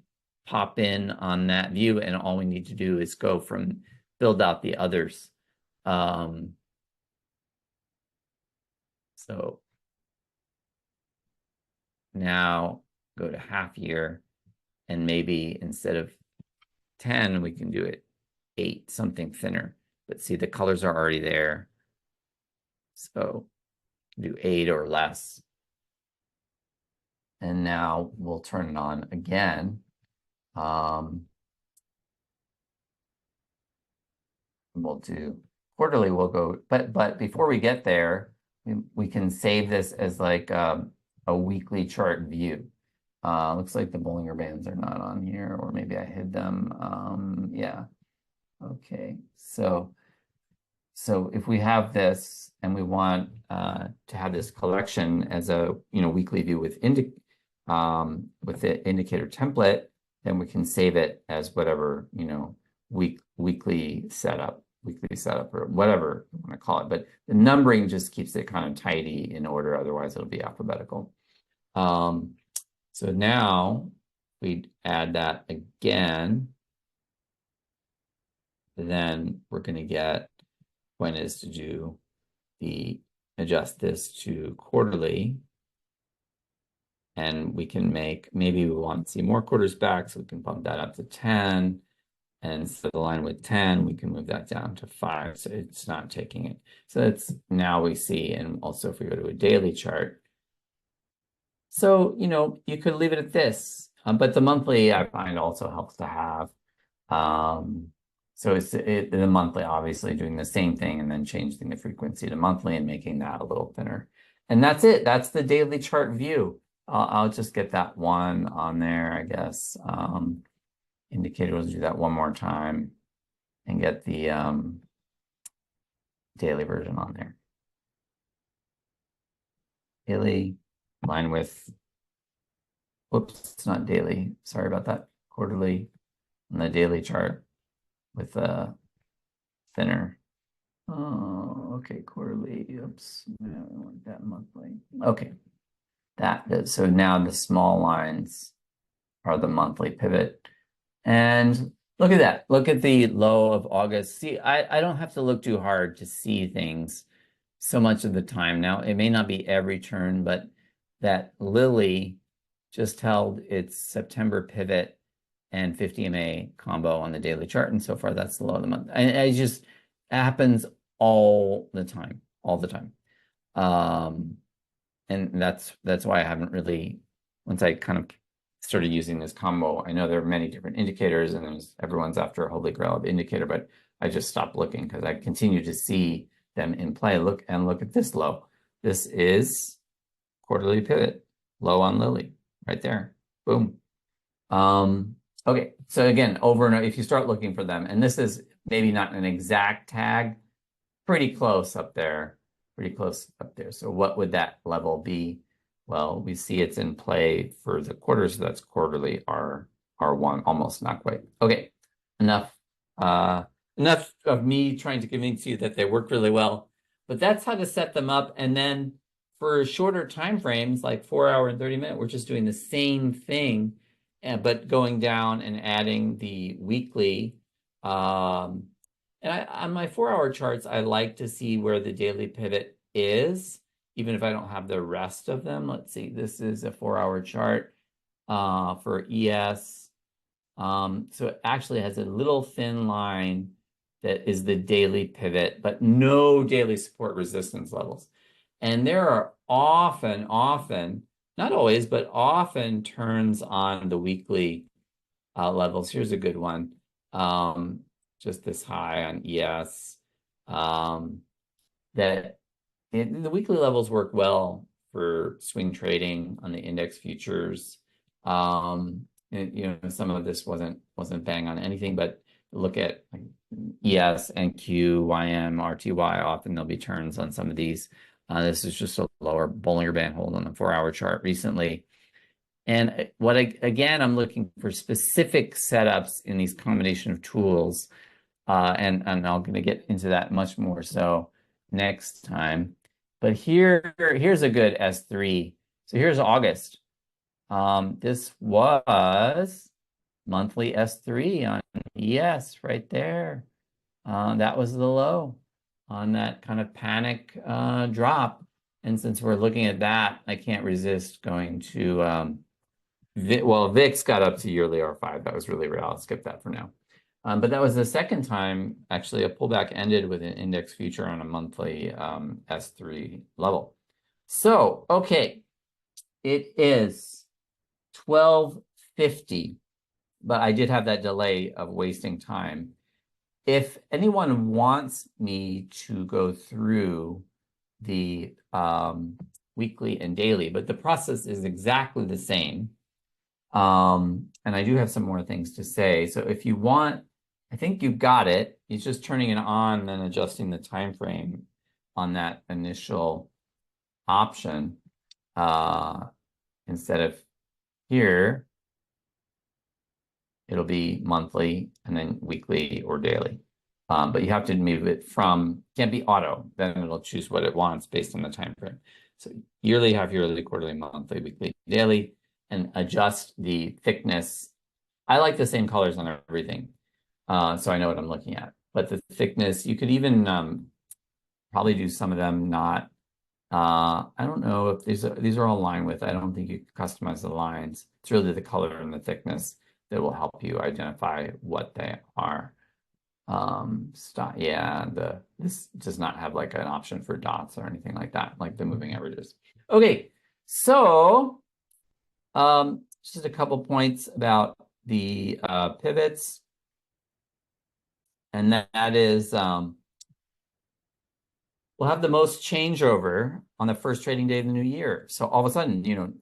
pop in on that view, and all we need to do is go from build out the others. So now go to half year, and maybe instead of 10, we can do it 8, something thinner. But see, the colors are already there. So do 8 or less. And now we'll turn it on again. We'll do quarterly, we'll go, but before we get there, we can save this as like a weekly chart view. Looks like the Bollinger Bands are not on here, or maybe I hid them. Yeah. Okay. So if we have this and we want to have this collection as a weekly view with the indicator template, then we can save it as whatever weekly setup or whatever you want to call it. But the numbering just keeps it kind of tidy in order. Otherwise, it'll be alphabetical. So now we add that again. Then we're going to get point is to do adjust this to quarterly. And we can maybe we want to see more quarters back, so we can bump that up to 10. And instead of the line with 10, we can move that down to 5, so it's not taking it. So that's now we see, and also if we go to a daily chart. So, you could leave it at this, but the monthly I find also helps to have. So it's the monthly, obviously doing the same thing and then changing the frequency to monthly and making that a little thinner. And that's it. That's the daily chart view. I'll just get that one on there, I guess. Indicator, we'll do that one more time and get the daily version on there. Daily, line with, whoops, it's not daily. Sorry about that. Quarterly on the daily chart with a thinner. Oh, okay, quarterly. Oops, I don't want that monthly. Okay, so now the small lines are the monthly pivot. And look at that. Look at the low of August. See, I don't have to look too hard to see things so much of the time. Now, it may not be every turn, but that Lily just held its September pivot and 50 MA combo on the daily chart. And so far, that's the low of the month. And it just happens all the time. And that's why I haven't really, once I kind of started using this combo, I know there are many different indicators and everyone's after a holy grail of indicator, but I just stopped looking because I continue to see them in play. Look at this low. This is quarterly pivot, low on Lily, right there. Boom. Okay, so again, over and over, if you start looking for them, and this is maybe not an exact tag, pretty close up there. So what would that level be? Well, we see it's in play for the quarter, so that's quarterly R1, almost, not quite. Okay, enough of me trying to convince you that they work really well. But that's how to set them up. And then for shorter time frames, like 4 hour and 30 minute, we're just doing the same thing, but going down and adding the weekly. And on my 4 hour charts, I like to see where the daily pivot is, even if I don't have the rest of them. Let's see, this is a 4 hour chart for ES. So it actually has a little thin line that is the daily pivot, but no daily support resistance levels. And there are often, not always, but often turns on the weekly levels. Here's a good one. Just this high on ES. The weekly levels work well for swing trading on the index futures. And, some of this wasn't bang on anything, but look at like ES, NQ, YM, RTY. Often there'll be turns on some of these. This is just a lower Bollinger Band hold on the 4 hour chart recently. And again, I'm looking for specific setups in these combination of tools. And I'm going to get into that much more so next time. But here's a good S3. So here's August. This was monthly S3 on ES right there. That was the low on that kind of panic drop. And since we're looking at that, I can't resist going to Well, VIX got up to yearly R5. That was really real. I'll skip that for now. But that was the second time, actually, a pullback ended with an index future on a monthly S3 level. So, okay, it is 12:50, but I did have that delay of wasting time. If anyone wants me to go through the weekly and daily, but the process is exactly the same. And I do have some more things to say. So if you want, I think you got it. It's just turning it on, then adjusting the time frame on that initial option instead of here. It'll be monthly and then weekly or daily. But you have to move it from, can't be auto, then it'll choose what it wants based on the time frame. So yearly, half yearly, quarterly, monthly, weekly, daily, and adjust the thickness. I like the same colors on everything, so I know what I'm looking at. But the thickness, you could even probably do some of them not. I don't know if these are all line width. I don't think you can customize the lines. It's really the color and the thickness that will help you identify what they are. Yeah, this does not have like an option for dots or anything like that, like the moving averages. Okay, so just a couple points about the pivots, and that is we'll have the most changeover on the first trading day of the new year. So all of a sudden,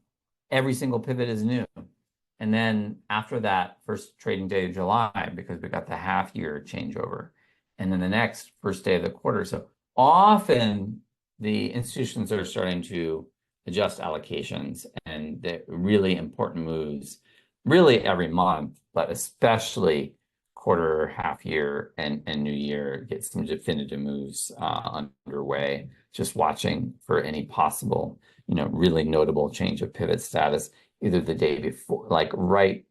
every single pivot is new. And then after that, first trading day of July, because we got the half year changeover. And then the next first day of the quarter. So often the institutions are starting to adjust allocations and the really important moves, really every month, but especially quarter, half year, and new year, get some definitive moves underway. Just watching for any possible, really notable change of pivot status, either the day before, like right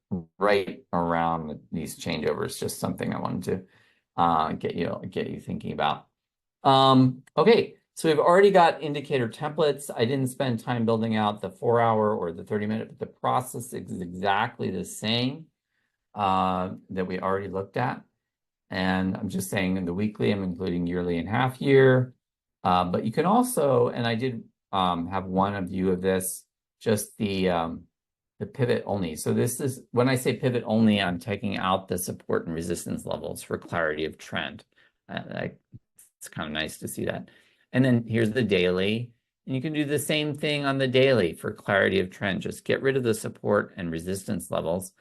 around these changeovers. Just something I wanted to get you thinking about. Okay, so we've already got indicator templates. I didn't spend time building out the 4-hour or the 30-minute, but the process is exactly the same that we already looked at. And I'm just saying in the weekly, I'm including yearly and half year. But you can also, and I did have one view of this, just the pivot only. So this is, when I say pivot only, I'm taking out the support and resistance levels for clarity of trend. It's kind of nice to see that. And then here's the daily. And you can do the same thing on the daily for clarity of trend. Just get rid of the support and resistance levels.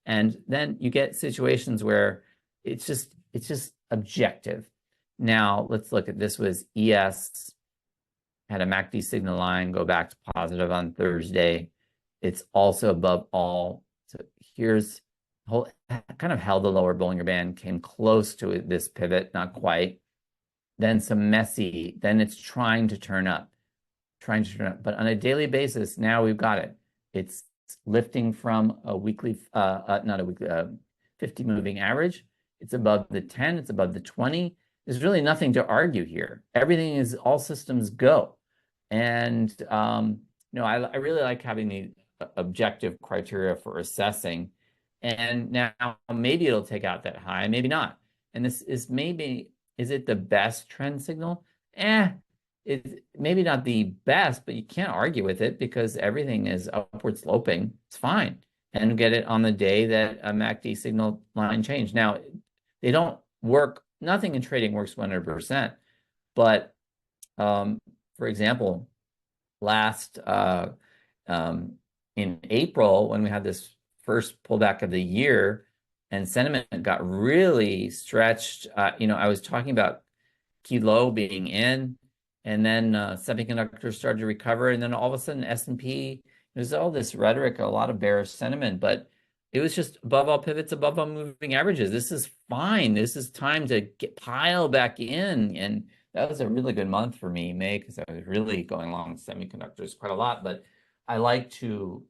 And then you get situations where it's just objective. Now let's look at this. Was ES had a MACD signal line go back to positive on Thursday. It's also above all. So here's kind of held the lower Bollinger Band, came close to this pivot, not quite. Then some messy, then it's trying to turn up. But on a daily basis, now we've got it. It's lifting from a weekly, not a weekly, 50 moving average. It's above the 10, it's above the 20. There's really nothing to argue here. Everything is all systems go. And, I really like having the objective criteria for assessing. And now maybe it'll take out that high, maybe not. And this is is it the best trend signal? It's maybe not the best, but you can't argue with it because everything is upward sloping. It's fine. And get it on the day that a MACD signal line changed. Now, they don't work, nothing in trading works 100%. But for example, last in April, when we had this first pullback of the year and sentiment got really stretched, I was talking about key low being in, and then semiconductors started to recover, and then all of a sudden S&P, there's all this rhetoric, a lot of bearish sentiment, but it was just above all pivots, above all moving averages. This is fine. This is time to pile back in, and that was a really good month for me, May, because I was really going long semiconductors quite a lot. But I like to,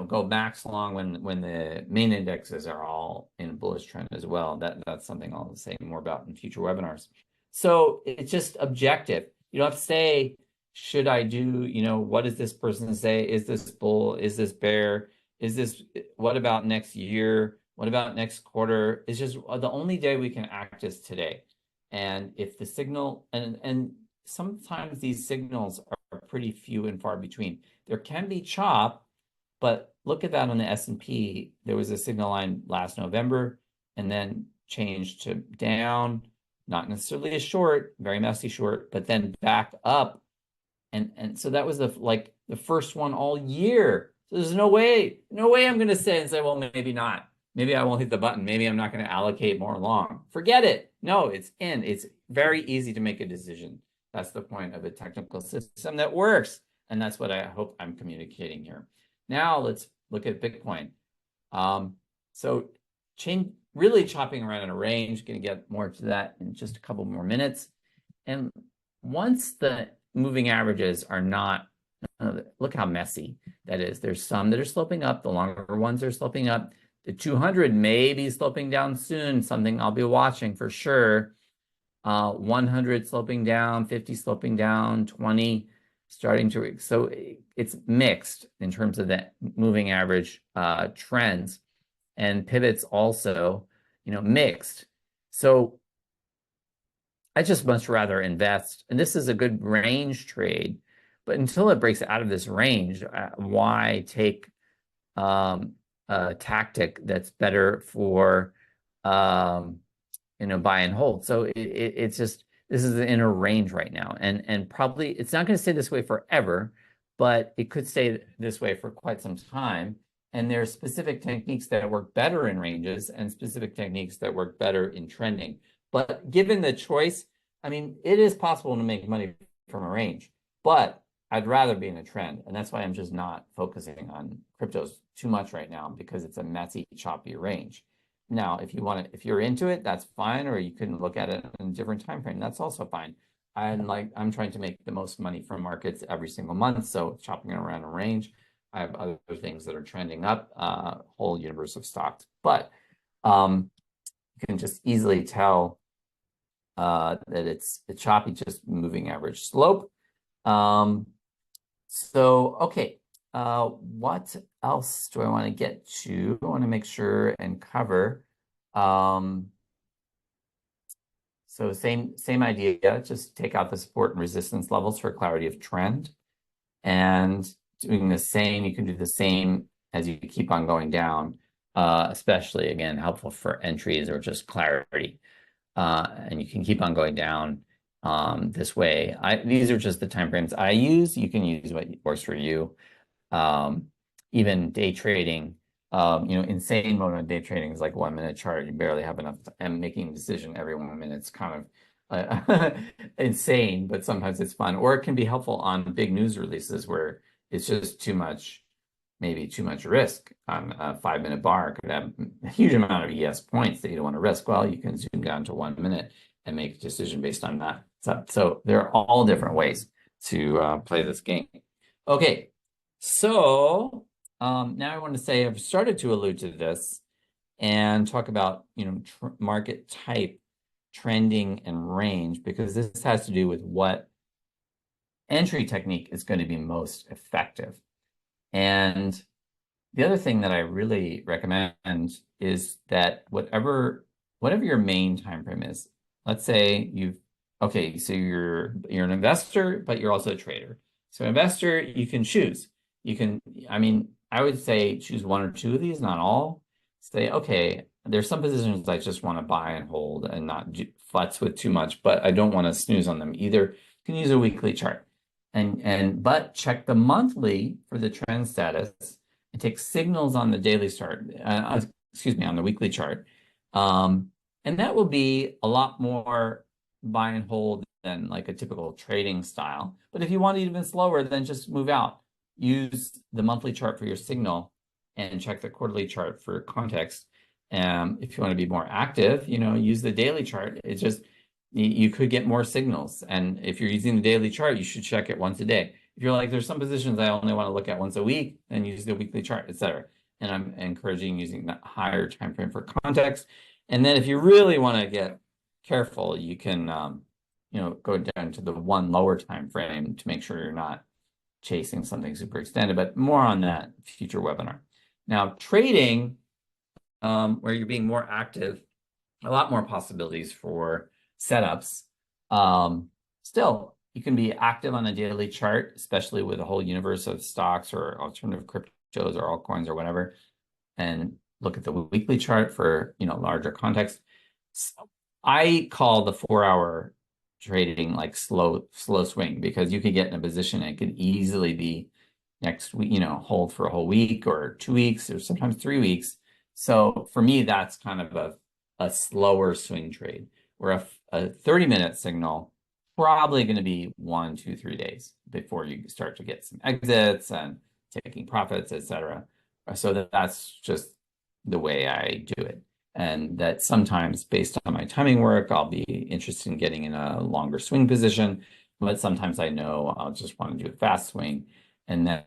go max long when the main indexes are all in a bullish trend as well. That's something I'll say more about in future webinars. So it's just objective. You don't have to say, should I do, what does this person say? Is this bull? Is this bear? Is this, what about next year? What about next quarter? It's just the only day we can act is today. And if the signal, and sometimes these signals are pretty few and far between. There can be chop, but look at that on the S&P. There was a signal line last November and then changed to down, not necessarily a short, very messy short, but then back up. And so that was the first one all year. So there's no way I'm going to say, well, maybe not. Maybe I won't hit the button. Maybe I'm not going to allocate more long. Forget it. No, it's in. It's very easy to make a decision. That's the point of a technical system that works. And that's what I hope I'm communicating here. Now let's look at Bitcoin. So really chopping around in a range, going to get more to that in just a couple more minutes. And once the moving averages are not, look how messy that is. There's some that are sloping up. The longer ones are sloping up. The 200 may be sloping down soon, something I'll be watching for sure. 100 sloping down, 50 sloping down, 20 starting to, so it's mixed in terms of the moving average trends, and pivots also, mixed. So I just much rather invest, and this is a good range trade, but until it breaks out of this range, why take a tactic that's better for buy and hold? So it's just, this is in a range right now, and probably it's not going to stay this way forever, but it could stay this way for quite some time. And there are specific techniques that work better in ranges and specific techniques that work better in trending. But given the choice, I mean, it is possible to make money from a range, but I'd rather be in a trend. And that's why I'm just not focusing on cryptos too much right now, because it's a messy, choppy range. Now, if you're into it, that's fine, or you can look at it in a different time frame. That's also fine. I'm trying to make the most money from markets every single month, so chopping around a range. I have other things that are trending up, whole universe of stocks. But you can just easily tell that it's a choppy, just moving average slope. So, okay, what else do I want to get to? I want to make sure and cover. So same idea, just take out the support and resistance levels for clarity of trend. And doing the same, you can do the same as you keep on going down, especially, again, helpful for entries or just clarity. And you can keep on going down this way. These are just the time frames I use. You can use what works for you. Even day trading, insane mode on day trading is like 1 minute chart. You barely have enough, and making a decision every 1 minute is kind of insane, but sometimes it's fun. Or it can be helpful on big news releases where it's just maybe too much risk on a 5 minute bar. It could have a huge amount of ES points that you don't want to risk. Well, you can zoom down to 1 minute and make a decision based on that. So there are all different ways to play this game. Okay, so now I want to say, I've started to allude to this and talk about, market type, trending, and range, because this has to do with what entry technique is going to be most effective. And the other thing that I really recommend is that whatever your main time frame is, let's say so you're an investor, but you're also a trader. So investor, you can choose. I would say choose one or two of these, not all. Say, okay, there's some positions I just want to buy and hold and not futz with too much, but I don't want to snooze on them either. You can use a weekly chart. But check the monthly for the trend status and take signals on the daily chart, on the weekly chart. And that will be a lot more buy and hold than like a typical trading style. But if you want it even slower, then just move out. Use the monthly chart for your signal and check the quarterly chart for context. If you want to be more active, use the daily chart. It's just, you could get more signals. And if you're using the daily chart, you should check it once a day. If you're like, there's some positions I only want to look at once a week, then use the weekly chart, etc. And I'm encouraging using that higher time frame for context. And then if you really want to get careful, you can go down to the one lower time frame to make sure you're not chasing something super extended, but more on that future webinar. Now, trading, where you're being more active, a lot more possibilities for setups. Still, you can be active on a daily chart, especially with a whole universe of stocks or alternative cryptos or altcoins or whatever, and look at the weekly chart for, larger context. So I call the 4-hour trading like slow swing, because you could get in a position and it could easily be next week, hold for a whole week or 2 weeks or sometimes 3 weeks. So for me, that's kind of a slower swing trade, where a 30-minute signal probably going to be 1, 2, 3 days before you start to get some exits and taking profits, etc. So that's just the way I do it. And that sometimes, based on my timing work, I'll be interested in getting in a longer swing position, but sometimes I know I'll just want to do a fast swing. And then,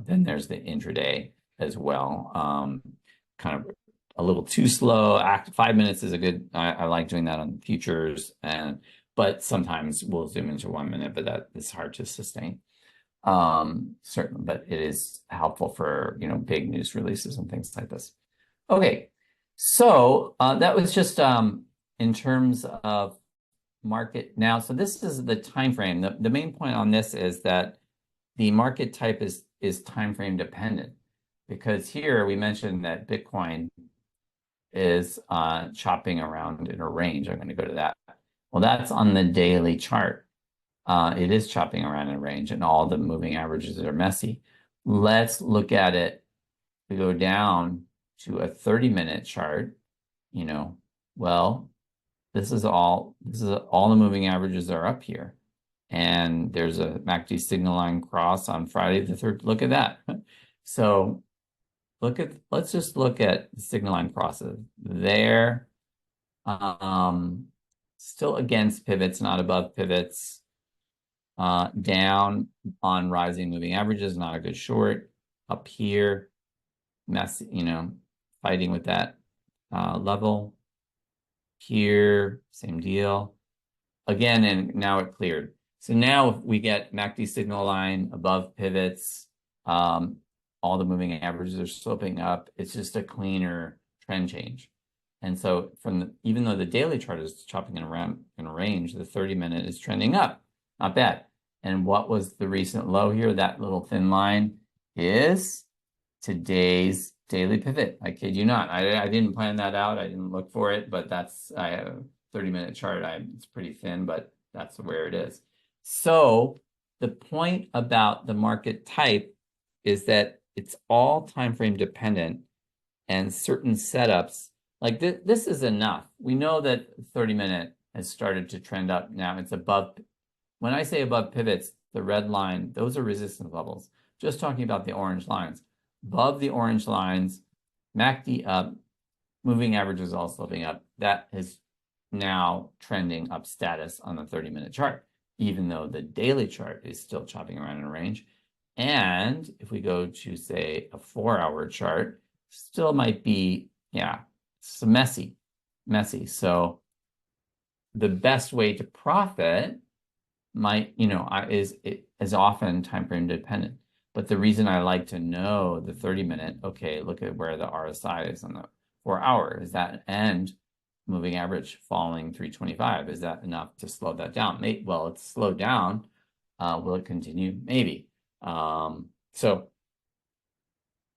then there's the intraday as well. Kind of a little too slow. 5 minutes is a good, I like doing that on futures, but sometimes we'll zoom into 1 minute, but that is hard to sustain. Certainly, but it is helpful for, big news releases and things like this. Okay, so that was just in terms of market now. So this is the time frame. The main point on this is that the market type is time frame dependent, because here we mentioned that Bitcoin is chopping around in a range. I'm going to go to that. Well, that's on the daily chart. It is chopping around in a range, and all the moving averages are messy. Let's look at it. We go down to a 30-minute chart. Well, this is all the moving averages are up here. And there's a MACD signal line cross on Friday the 3rd. Look at that. So let's just look at the signal line crosses there. Still against pivots, not above pivots. Down on rising moving averages, not a good short. Up here, fighting with that level. Here, same deal. Again, and now it cleared. So now if we get MACD signal line above pivots, all the moving averages are sloping up. It's just a cleaner trend change. And so even though the daily chart is chopping around in a range, the 30-minute is trending up. Not bad. And what was the recent low here? That little thin line is today's daily pivot. I kid you not. I didn't plan that out. I didn't look for it, but I have a 30-minute chart. It's pretty thin, but that's where it is. So the point about the market type is that it's all time frame dependent, and certain setups, like this is enough. We know that 30-minute has started to trend up now. It's above. When I say above pivots, the red line, those are resistance levels. Just talking about the orange lines. Above the orange lines, MACD up, moving averages all sloping up. That is now trending up status on the 30-minute chart, even though the daily chart is still chopping around in a range. And if we go to, say, a 4-hour chart, still might be, it's messy. So the best way to profit might, is often time frame dependent. But the reason I like to know the 30-minute, okay, look at where the RSI is on the 4-hour. Is that end moving average falling 325? Is that enough to slow that down? Well, it's slowed down. Will it continue? Maybe. So,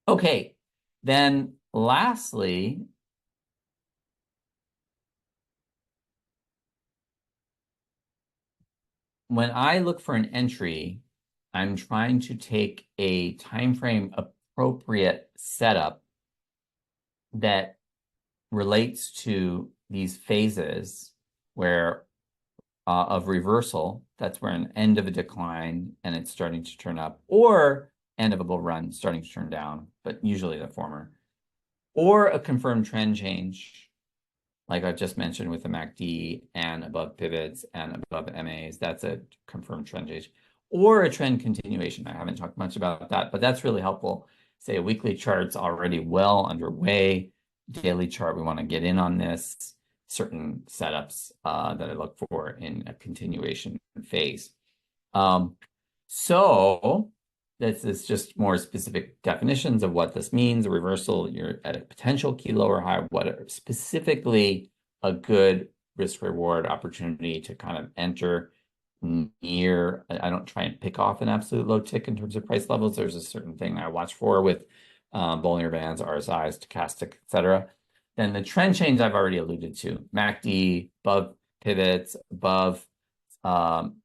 okay. Then lastly, when I look for an entry, I'm trying to take a time frame appropriate setup that relates to these phases where of reversal. That's where an end of a decline and it's starting to turn up, or end of a bull run starting to turn down, but usually the former, or a confirmed trend change, like I just mentioned with the MACD and above pivots and above MAs. That's a confirmed trend change, or a trend continuation. I haven't talked much about that, but that's really helpful. Say a weekly chart's already well underway. Daily chart, we want to get in on this. Certain setups that I look for in a continuation phase. So This is just more specific definitions of what this means. A reversal, you're at a potential key low or high, what are specifically a good risk reward opportunity to kind of enter near. I don't try and pick off an absolute low tick in terms of price levels. There's a certain thing I watch for with Bollinger Bands, RSIs, Stochastic, etc. Then the trend change I've already alluded to. MACD, above pivots, above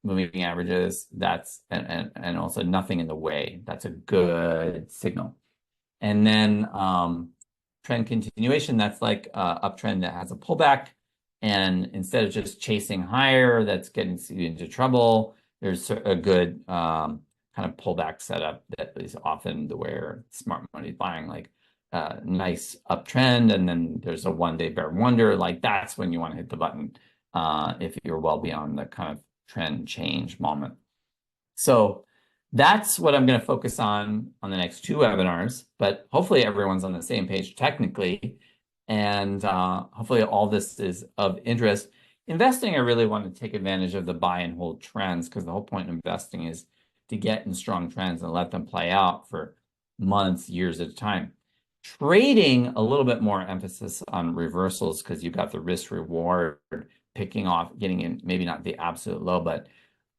moving averages, that's and also nothing in the way. That's a good signal. And then trend continuation, that's like uptrend that has a pullback. And instead of just chasing higher, that's getting you into trouble, there's a good kind of pullback setup that is often the where smart money is buying, like nice uptrend, and then there's a one-day bear wonder. Like that's when you want to hit the button if you're well beyond the kind of trend change moment. So that's what I'm going to focus on the next two webinars, but hopefully everyone's on the same page technically, and hopefully all this is of interest. Investing, I really want to take advantage of the buy and hold trends, because the whole point of investing is to get in strong trends and let them play out for months, years at a time. Trading, a little bit more emphasis on reversals, because you've got the risk reward picking off, getting in maybe not the absolute low, but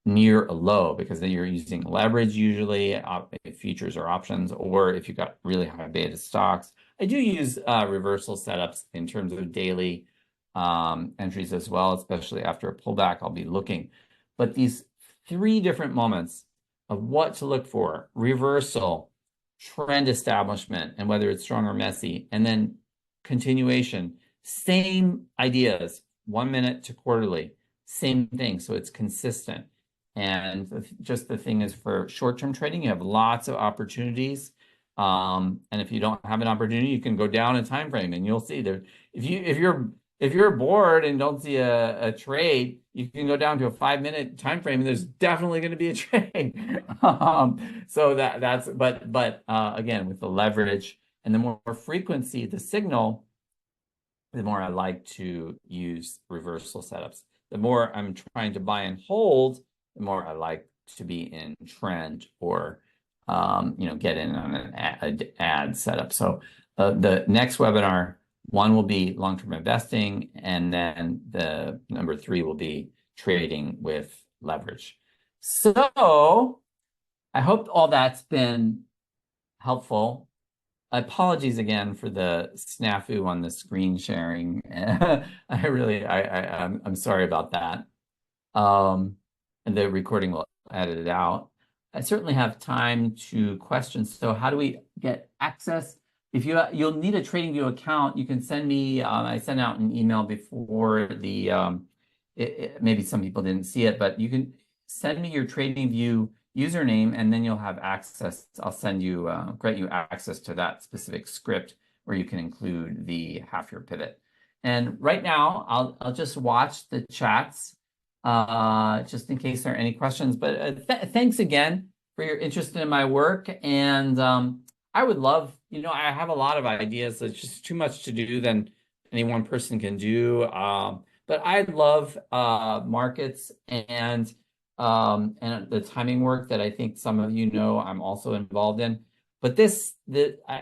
near a low, because then you're using leverage usually, futures or options, or if you've got really high beta stocks. I do use reversal setups in terms of daily entries as well, especially after a pullback, I'll be looking. But these three different moments of what to look for: reversal, trend establishment, and whether it's strong or messy, and then continuation, same ideas, 1 minute to quarterly, same thing, so it's consistent. And just the thing is, for short-term trading, you have lots of opportunities. And if you don't have an opportunity, you can go down a time frame, and you'll see there. If you're bored and don't see a trade, you can go down to a 5-minute time frame, and there's definitely going to be a trade. So that's but again, with the leverage and the more frequency the signal, the more I like to use reversal setups. The more I'm trying to buy and hold, the more I like to be in trend or get in on an ad setup. So the next webinar, one will be long-term investing, and then the number 3 will be trading with leverage. So I hope all that's been helpful. Apologies again for the snafu on the screen sharing. I'm sorry about that. And the recording will edit it out. I certainly have time to questions. So how do we get access? If you'll need a TradingView account, you can send me. I sent out an email before the. Maybe some people didn't see it, but you can send me your TradingView username, and then you'll have access. I'll send you, grant you access to that specific script where you can include the half-year pivot. And right now, I'll just watch the chats just in case there are any questions. But thanks again for your interest in my work. And I would love, I have a lot of ideas. It's just too much to do than any one person can do. But I love markets and the timing work that I think some of you know I'm also involved in. But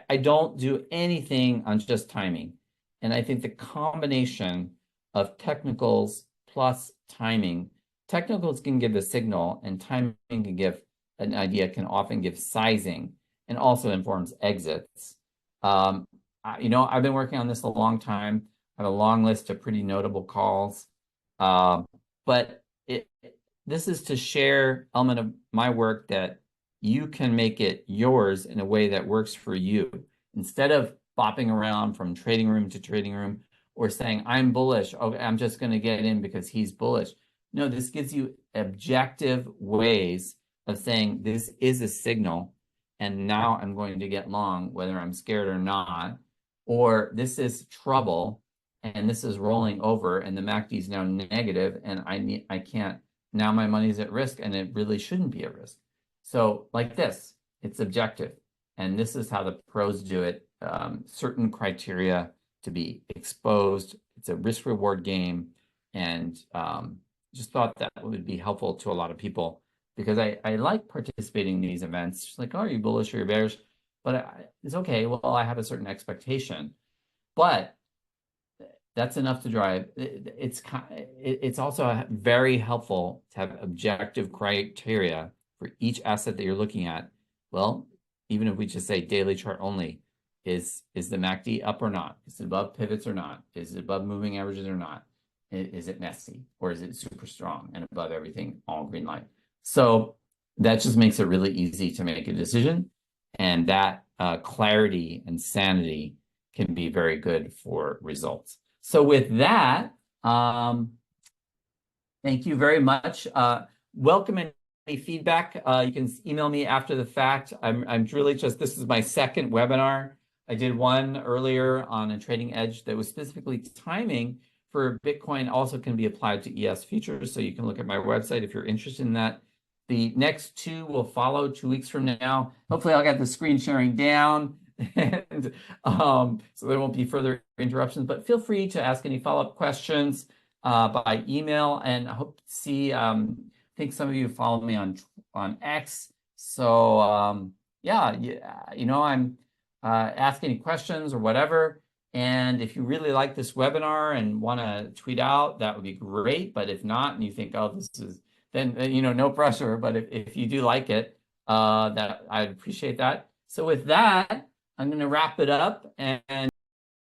I don't do anything on just timing. And I think the combination of technicals plus timing, technicals can give a signal, and timing can give an idea, can often give sizing, and also informs exits. I've been working on this a long time. I have a long list of pretty notable calls. But this is to share element of my work that you can make it yours in a way that works for you. Instead of bopping around from trading room to trading room or saying, I'm bullish, okay, I'm just going to get in because he's bullish. No, this gives you objective ways of saying this is a signal, and now I'm going to get long, whether I'm scared or not, or this is trouble, and this is rolling over, and the MACD is now negative, and I can't. Now my money's at risk, and it really shouldn't be at risk. So like this, it's objective. And this is how the pros do it. Certain criteria to be exposed. It's a risk-reward game. And just thought that would be helpful to a lot of people, because I like participating in these events. Just like, oh, are you bullish or you're bearish? But it's okay. Well, I have a certain expectation, but that's enough to drive. It's also very helpful to have objective criteria for each asset that you're looking at. Well, even if we just say daily chart only, is the MACD up or not? Is it above pivots or not? Is it above moving averages or not? Is it messy or is it super strong and above everything, all green light? So that just makes it really easy to make a decision, and that clarity and sanity can be very good for results. So with that, thank you very much. Welcome any feedback. You can email me after the fact. I'm really just, this is my second webinar. I did one earlier on a trading edge that was specifically timing for Bitcoin, also can be applied to ES futures. So you can look at my website if you're interested in that. The next two will follow 2 weeks from now. Hopefully I'll get the screen sharing down and so there won't be further interruptions, but feel free to ask any follow-up questions by email, and I hope to see, I think some of you follow me on X. So yeah, you know, I'm ask any questions or whatever. And if you really like this webinar and want to tweet out, that would be great. But if not, and you think, oh, this is, then, you know, no pressure. But if you do like it, that I'd appreciate that. So with that, I'm going to wrap it up and